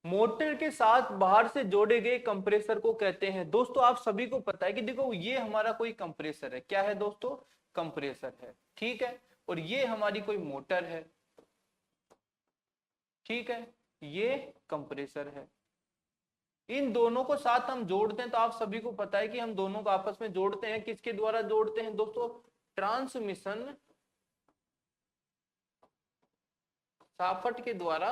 मोटर के साथ बाहर से जोड़े गए कंप्रेसर को कहते हैं। दोस्तों आप सभी को पता है कि देखो ये हमारा कोई कंप्रेसर है। क्या है दोस्तों, कंप्रेसर है। ठीक है, और ये हमारी कोई मोटर है। ठीक है, ये कंप्रेसर है। इन दोनों को साथ हम जोड़ते हैं, तो आप सभी को पता है कि हम दोनों को आपस में जोड़ते हैं, किसके द्वारा जोड़ते हैं दोस्तों, ट्रांसमिशन शाफ्ट के द्वारा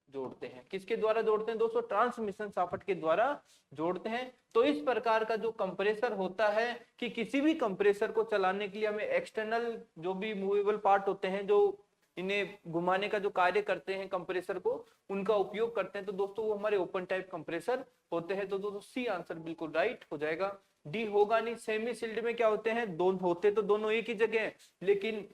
जोड़ते हैं। किसके द्वारा जोड़ते हैं दोस्तों, ट्रांसमिशन शाफ्ट के द्वारा जोड़ते हैं। तो इस प्रकार का जो कंप्रेसर होता है कि किसी भी कंप्रेसर को चलाने के लिए हमें एक्सटर्नल जो भी मूवेबल पार्ट होते हैं, जो इन्हें घुमाने का जो कार्य करते हैं कंप्रेसर को, उनका उपयोग करते हैं। तो दोस्तों वो हमारे ओपन टाइप कंप्रेसर होते हैं। तो दोस्तों सी आंसर बिल्कुल राइट हो जाएगा। डी होगा नहीं। सेमी सील्ड में क्या होते हैं, दोनों होते तो दोनों एक ही जगह है, लेकिन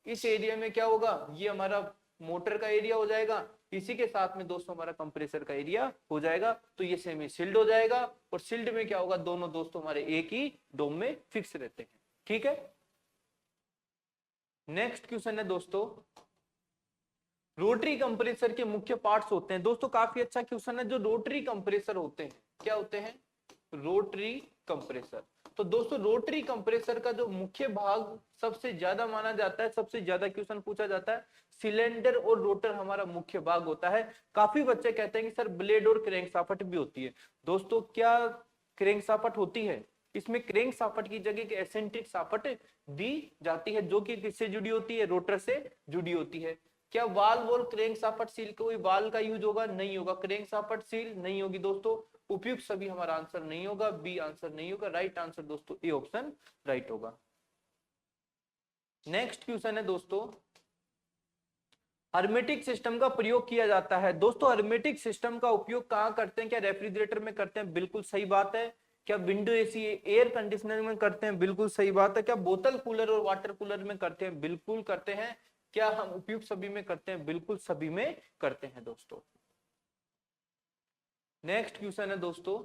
इस एरिया में क्या होगा, ये हमारा मोटर का एरिया हो जाएगा, इसी के साथ में दोस्तों हमारा कंप्रेसर का एरिया हो जाएगा। तो ये सेमी सील्ड हो जाएगा। और सील्ड में क्या होगा, दोनों दोस्तों हमारे एक ही डोम में फिक्स रहते हैं। ठीक है, नेक्स्ट क्वेश्चन है दोस्तों, रोटरी कंप्रेसर के मुख्य पार्ट्स होते हैं। दोस्तों काफी अच्छा क्वेश्चन है। जो रोटरी कंप्रेसर होते हैं, क्या होते हैं, रोटरी कंप्रेसर। तो दोस्तों रोटरी कंप्रेसर का जो मुख्य भाग सबसे ज्यादा माना जाता है, सबसे ज्यादा क्वेश्चन पूछा जाता है, सिलेंडर और रोटर हमारा मुख्य भाग होता है। काफी बच्चे कहते हैं कि सर ब्लेड और क्रैंक शाफ्ट भी होती है। दोस्तों क्या क्रैंक शाफ्ट होती है, इसमें क्रैंक शाफ्ट की जगह एसेंट्रिक शाफ्ट दी जाती है, जो कि किससे जुड़ी होती है, रोटर से जुड़ी होती है। क्या वाल्व और क्रैंक शाफ्ट सील कोई वाल्व का यूज होगा, नहीं होगा। क्रैंक शाफ्ट सील नहीं होगी दोस्तों। उपयुक्त सभी हमारा आंसर नहीं होगा, बी आंसर नहीं होगा। राइट आंसर दोस्तों ए ऑप्शन राइट होगा। नेक्स्ट क्वेश्चन है दोस्तों, हर्मेटिक सिस्टम का प्रयोग किया जाता है। दोस्तों हर्मेटिक सिस्टम का उपयोग कहां करते हैं, क्या रेफ्रिजरेटर में करते हैं, बिल्कुल सही बात है। क्या विंडो एसी एयर कंडीशनर में करते हैं, बिल्कुल सही बात है। क्या बोतल कूलर और वाटर कूलर में करते हैं, बिल्कुल करते हैं। क्या हम उपयुक्त सभी में करते हैं, बिल्कुल सभी में करते हैं दोस्तों। नेक्स्ट क्वेश्चन है दोस्तों,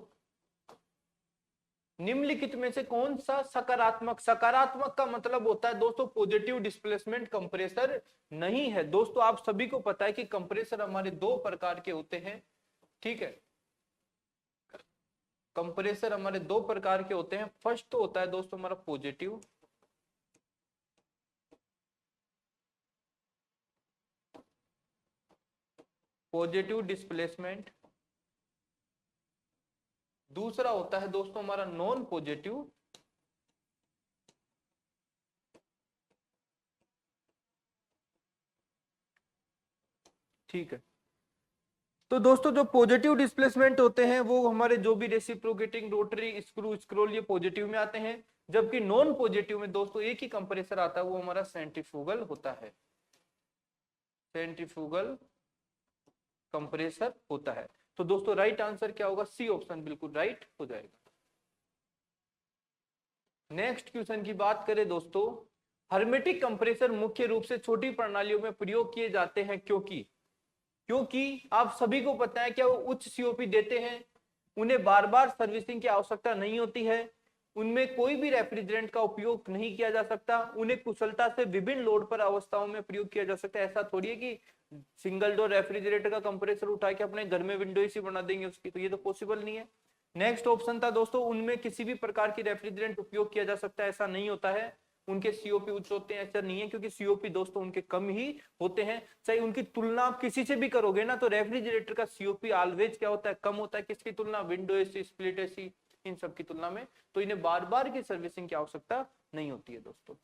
निम्नलिखित में से कौन सा सकारात्मक, सकारात्मक का मतलब होता है दोस्तों पॉजिटिव डिस्प्लेसमेंट कंप्रेसर नहीं है। दोस्तों आप सभी को पता है कि कंप्रेसर हमारे दो प्रकार के होते हैं। ठीक है, कंप्रेसर हमारे दो प्रकार के होते हैं। फर्स्ट तो होता है दोस्तों हमारा पॉजिटिव, पॉजिटिव डिस्प्लेसमेंट। दूसरा होता है दोस्तों हमारा नॉन पॉजिटिव। ठीक है, तो दोस्तों जो पॉजिटिव डिस्प्लेसमेंट होते हैं वो हमारे जो भी रेसिप्रोकेटिंग रोटरी स्क्रू स्क्रोल ये पॉजिटिव में आते हैं। जबकि नॉन पॉजिटिव में दोस्तों एक ही कंप्रेसर आता है, वो हमारा सेंट्रीफ्यूगल होता है, सेंट्रीफ्यूगल कंप्रेसर होता है। तो दोस्तों राइट आंसर क्या होगा, सी ऑप्शन बिल्कुल राइट हो जाएगा। नेक्स्ट क्वेश्चन की बात करें दोस्तों, हर्मेटिक कंप्रेसर मुख्य रूप से छोटी प्रणालियों में प्रयोग किए जाते हैं क्योंकि आप सभी को पता है क्या वो उच्च सीओपी देते हैं, उन्हें बार बार सर्विसिंग की आवश्यकता नहीं होती है, उनमें कोई भी रेफ्रिजरेंट का उपयोग नहीं किया जा सकता, उन्हें कुशलता से विभिन्न लोड पर अवस्थाओं में प्रयोग किया जा सकता है। ऐसा थोड़ी है कि सिंगल डोर रेफ्रिजरेटर का कंप्रेसर उठा के अपने घर में विंडो एसी बना देंगे उसकी, तो ये तो पॉसिबल नहीं है। नेक्स्ट ऑप्शन था दोस्तों, उनमें किसी भी प्रकार की रेफ्रिजरेंट उपयोग किया जा सकता है, ऐसा नहीं होता है। उनके सीओपी उच्च होते हैं, ऐसा नहीं है, क्योंकि सीओपी दोस्तों उनके कम ही होते हैं। चाहे उनकी तुलना आप किसी से भी करोगे ना, तो रेफ्रिजरेटर का सीओपी ऑलवेज क्या होता है, कम होता है। किसकी तुलना, विंडो एसी, स्प्लिट एसी, इन सब की तुलना में। तो इन्हें बार बार की सर्विसिंग की आवश्यकता नहीं होती है दोस्तों।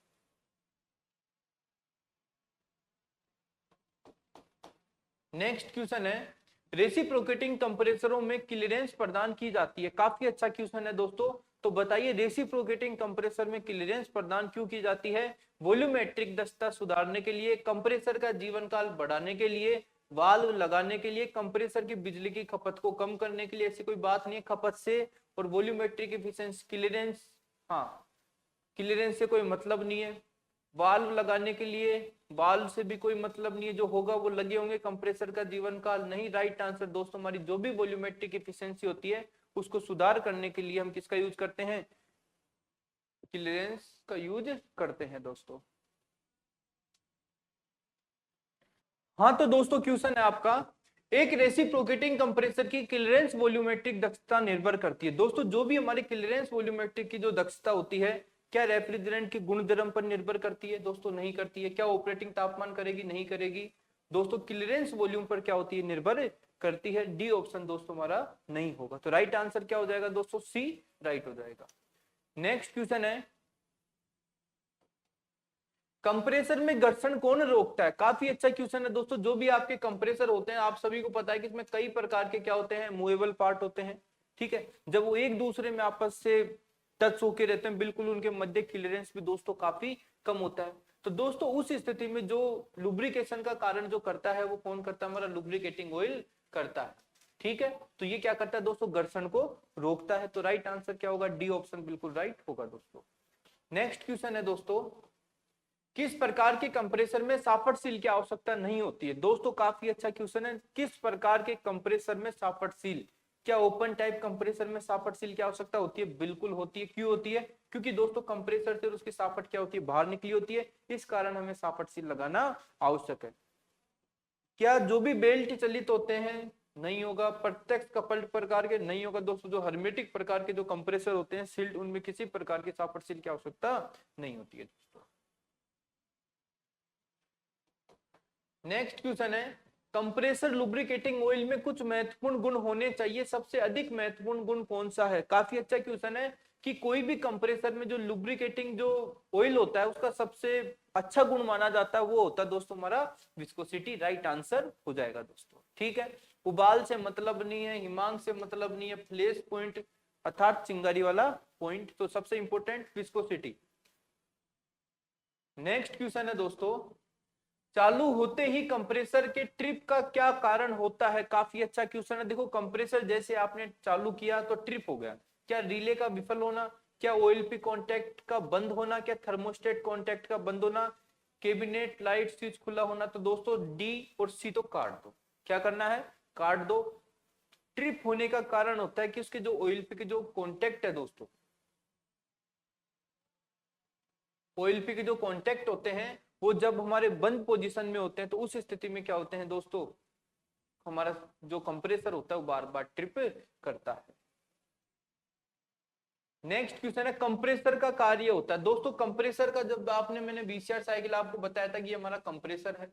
नेक्स्ट क्वेश्चन है, रेसिप्रोकेटिंग कंप्रेसरों में क्लीयरेंस प्रदान की जाती है। काफी अच्छा क्वेश्चन है दोस्तों। तो बताइए रेसिप्रोकेटिंग कंप्रेसर में क्लीयरेंस प्रदान क्यों की जाती है? वॉल्यूमेट्रिक दक्षता सुधारने के लिए, कंप्रेसर का जीवन काल बढ़ाने के लिए, वाल्व लगाने के लिए, कंप्रेसर की बिजली की खपत को कम करने के लिए। ऐसी कोई बात नहीं है खपत से और वॉल्यूमेट्रिक एफिशिएंसी, क्लीयरेंस, हाँ क्लीयरेंस से कोई मतलब नहीं है। वाल्व लगाने के लिए, वाल्व से भी कोई मतलब नहीं है, जो होगा वो लगे होंगे। कंप्रेसर का जीवन काल नहीं, राइट आंसर दोस्तों। हमारी जो भी वॉल्यूमेट्रिक एफिशिएंसी होती है उसको सुधार करने के लिए हम किसका यूज करते हैं? क्लीयरेंस का यूज करते हैं दोस्तों। हाँ तो दोस्तों क्वेश्चन है आपका, एक रेसिप्रोकेटिंग कंप्रेसर की क्लीयरेंस वॉल्यूमेट्रिक दक्षता निर्भर करती है। दोस्तों जो भी हमारी क्लीयरेंस वॉल्यूमेट्रिक की जो दक्षता होती है, क्या रेफ्रिजरेंट के गुणधर्म पर निर्भर करती है? दोस्तों नहीं करती है। क्या ऑपरेटिंग तापमान करेगी? नहीं करेगी। दोस्तों क्लीयरेंस वॉल्यूम पर क्या होती है? निर्भर करती है। डी ऑप्शन दोस्तों हमारा नहीं होगा। तो राइट आंसर क्या हो जाएगा दोस्तों? सी राइट हो जाएगा। नेक्स्ट क्वेश्चन है, कंप्रेसर में घर्षण कौन रोकता है? काफी अच्छा क्वेश्चन है दोस्तों। जो भी आपके कंप्रेसर होते हैं, आप सभी को पता है कि इसमें कई प्रकार के क्या होते हैं? मूवेबल पार्ट होते हैं, ठीक है। जब वो एक दूसरे में आपस से टच होके रहते हैं, बिल्कुल उनके मध्य क्लियरेंस भी दोस्तों काफी कम होता है। तो दोस्तों उस स्थिति में जो लुब्रिकेशन का कारण जो करता है, वो कौन करता है? हमारा लुब्रिकेटिंग ऑयल करता है, ठीक है। तो ये क्या करता है दोस्तों? घर्षण को रोकता है। तो राइट आंसर क्या होगा? डी ऑप्शन बिल्कुल राइट होगा दोस्तों। नेक्स्ट क्वेश्चन है दोस्तों, किस प्रकार के कंप्रेसर में शाफट सील की आवश्यकता नहीं होती है? दोस्तों काफी अच्छा क्वेश्चन है। किस प्रकार के कंप्रेसर में शाफट सील, क्या ओपन टाइप कंप्रेसर में शाफट सील की आवश्यकता होती है? बिल्कुल होती है। क्यों होती है? क्योंकि दोस्तों कंप्रेसर से उसकी शाफट क्या होती है? बाहर निकली होती है। इस कारण हमें शाफट सील लगाना आवश्यक है। क्या जो भी बेल्ट चलित होते हैं? नहीं होगा। प्रत्यक्ष कपल्ड प्रकार के? नहीं होगा दोस्तों। जो हर्मेटिक प्रकार के जो कंप्रेसर होते हैं सील्ड, उनमें किसी प्रकार की शाफट सील की आवश्यकता नहीं होती है दोस्तों। नेक्स्ट क्वेश्चन है, कंप्रेसर लुब्रिकेटिंग ऑयल में कुछ महत्वपूर्ण गुण होने चाहिए, सबसे अधिक महत्वपूर्ण गुण कौन सा है? काफी अच्छा क्वेश्चन है कि कोई भी कंप्रेसर में जो लुब्रिकेटिंग जो ऑयल होता है, उसका सबसे अच्छा गुण माना जाता है, वो होता है दोस्तों हमारा विस्कोसिटी। राइट आंसर हो जाएगा दोस्तों, ठीक है। उबाल से मतलब नहीं है, हिमांक से मतलब नहीं है, फ्लैश पॉइंट अर्थात चिंगारी वाला पॉइंट। तो सबसे इंपॉर्टेंट विस्कोसिटी। नेक्स्ट क्वेश्चन है दोस्तों, चालू होते ही कंप्रेसर के ट्रिप का क्या कारण होता है? काफी अच्छा क्वेश्चन है। देखो कंप्रेसर जैसे आपने चालू किया तो ट्रिप हो गया। क्या रिले का विफल होना, क्या ओएलपी कांटेक्ट का बंद होना, क्या थर्मोस्टेट कांटेक्ट का बंद होना, कैबिनेट लाइट स्विच खुला होना? तो दोस्तों डी और सी तो काट दो। क्या करना है? काट दो। ट्रिप होने का कारण होता है कि उसके जो ओएलपी के जो कॉन्टेक्ट है दोस्तों, ओएलपी के जो कॉन्टेक्ट होते हैं, वो जब हमारे बंद पोजीशन में होते हैं, तो उस स्थिति में क्या होते हैं दोस्तों? हमारा जो कंप्रेसर होता है वो बार बार ट्रिप करता है। नेक्स्ट क्वेश्चन है, कंप्रेसर का कार्य होता है। दोस्तों कंप्रेसर का, जब आपने मैंने वीसीआर साइकिल आपको बताया था कि हमारा कंप्रेसर है,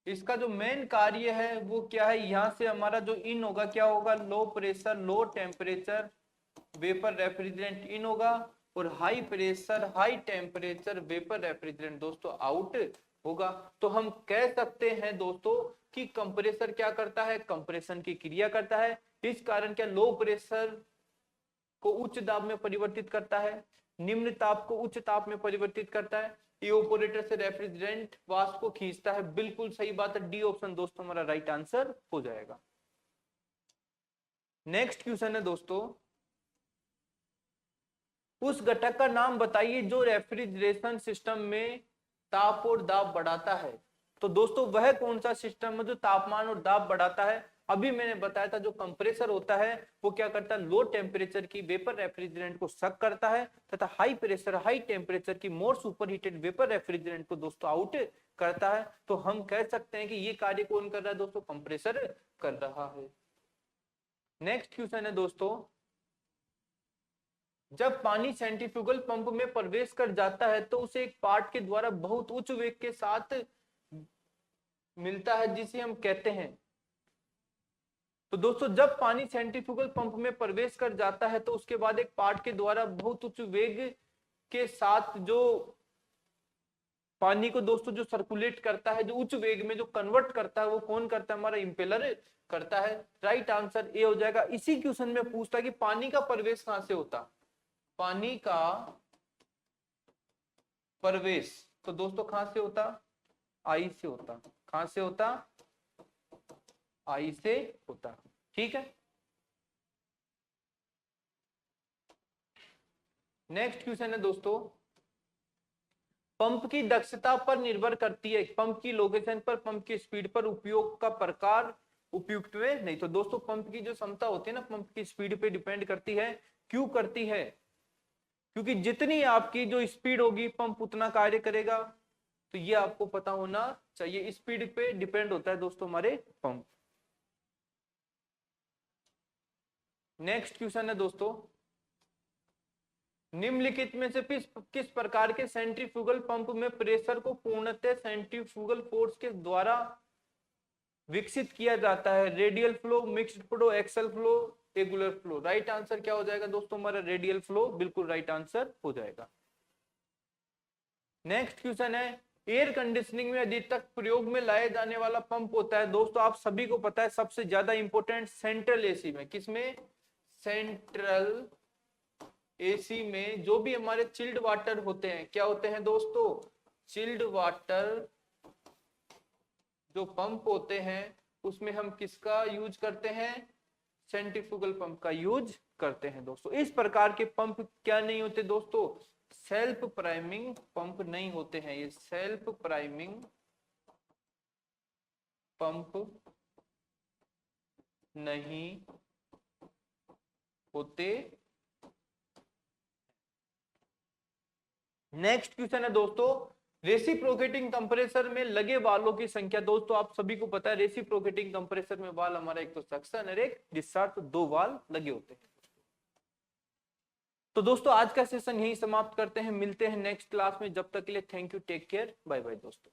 इसका जो मेन कार्य है वो क्या है? यहाँ से हमारा जो इन होगा क्या होगा? Low pressure low temperature vapour refrigerant in होगा, और high pressure high temperature vapour refrigerant दोस्तों आउट होगा। तो हम कह सकते हैं दोस्तों कि कंप्रेसर क्या करता है? कंप्रेशन की क्रिया करता है। इस कारण क्या लो प्रेशर को उच्च दाब में परिवर्तित करता है, निम्न ताप को उच्च ताप में परिवर्तित करता है, इवेपोरेटर से रेफ्रिजरेंट वाष्प को खींचता है। बिल्कुल सही बात है। डी ऑप्शन दोस्तों हमारा राइट आंसर हो जाएगा। नेक्स्ट क्वेश्चन है दोस्तों, उस घटक का नाम बताइए जो रेफ्रिजरेशन सिस्टम में ताप और दाब बढ़ाता है। तो दोस्तों वह कौन सा सिस्टम है जो तापमान और दाब बढ़ाता है? अभी मैंने बताया था, जो कंप्रेसर होता है वो क्या करता है? लो टेम्परेचर की वेपर रेफ्रिजरेंट को सक करता है, तथा हाई प्रेशर हाई टेम्परेचर की मोर सुपरहीटेड वेपर रेफ्रिजरेंट को दोस्तों आउट करता है। तो हम कह सकते हैं कि ये कार्य कौन कर रहा है दोस्तों? कंप्रेसर कर रहा है। नेक्स्ट क्वेश्चन है दोस्तों, जब पानी सेंट्रीफ्यूगल पंप में प्रवेश कर जाता है तो उसे एक पार्ट के द्वारा बहुत उच्च वेग के साथ मिलता है जिसे हम कहते हैं। तो दोस्तों जब पानी सेंट्रीफ्यूगल पंप में प्रवेश कर जाता है तो उसके बाद एक पार्ट के द्वारा बहुत उच्च वेग के साथ जो पानी को दोस्तों जो सर्कुलेट करता है, जो उच्च वेग में जो कन्वर्ट करता है, वो कौन करता है? हमारा इंपेलर करता है। राइट आंसर ए हो जाएगा। इसी क्वेश्चन में पूछता है कि पानी का प्रवेश कहां से होता? पानी का प्रवेश तो दोस्तों कहां से होता? आई से होता। कहां से होता? आई से होता। ठीक है। नेक्स्ट क्वेश्चन है दोस्तों, पंप की दक्षता पर निर्भर करती है, पंप की लोकेशन पर, पंप की स्पीड पर, उपयोग का प्रकार, उपयुक्त में नहीं। तो दोस्तों पंप की जो क्षमता होती है ना, पंप की स्पीड पे डिपेंड करती है। क्यों करती है? क्योंकि जितनी आपकी जो स्पीड होगी पंप उतना कार्य करेगा। तो ये आपको पता होना चाहिए। स्पीड पे डिपेंड होता है दोस्तों हमारे पंप। नेक्स्ट क्वेश्चन है दोस्तों, निम्नलिखित में से किस प्रकार के सेंट्रीफ्यूगल पंप में प्रेशर को पूर्णतः सेंट्रीफ्यूगल फोर्स के द्वारा विकसित किया जाता है? Radial flow, mixed flow, axial flow, regular flow. Right answer क्या हो जाएगा दोस्तों? हमारा रेडियल फ्लो बिल्कुल राइट आंसर हो जाएगा। नेक्स्ट क्वेश्चन है, एयर कंडीशनिंग में अधिकतर प्रयोग में लाया जाने वाला पंप होता है। दोस्तों आप सभी को पता है सबसे ज्यादा इंपॉर्टेंट सेंट्रल एसी में। किसमें? सेंट्रल एसी में जो भी हमारे चिल्ड वाटर होते हैं, क्या होते हैं दोस्तों? चिल्ड वाटर जो पंप होते हैं उसमें हम किसका यूज करते हैं? सेंट्रीफ्यूगल पंप का यूज करते हैं दोस्तों। इस प्रकार के पंप क्या नहीं होते दोस्तों? सेल्फ प्राइमिंग पंप नहीं होते हैं। ये सेल्फ प्राइमिंग पंप नहीं होते। नेक्स्ट क्वेश्चन है दोस्तों, रेसिप्रोकेटिंग कंप्रेसर में लगे वाल्वों की संख्या। दोस्तों आप सभी को पता है रेसिप्रोकेटिंग कंप्रेसर में वाल्व हमारा एक तो सक्शन और एक डिस्चार्ज, तो दो वाल्व लगे होते हैं। तो दोस्तों आज का सेशन यही समाप्त करते हैं। मिलते हैं नेक्स्ट क्लास में। जब तक के लिए thank you, take care, bye bye दोस्तों।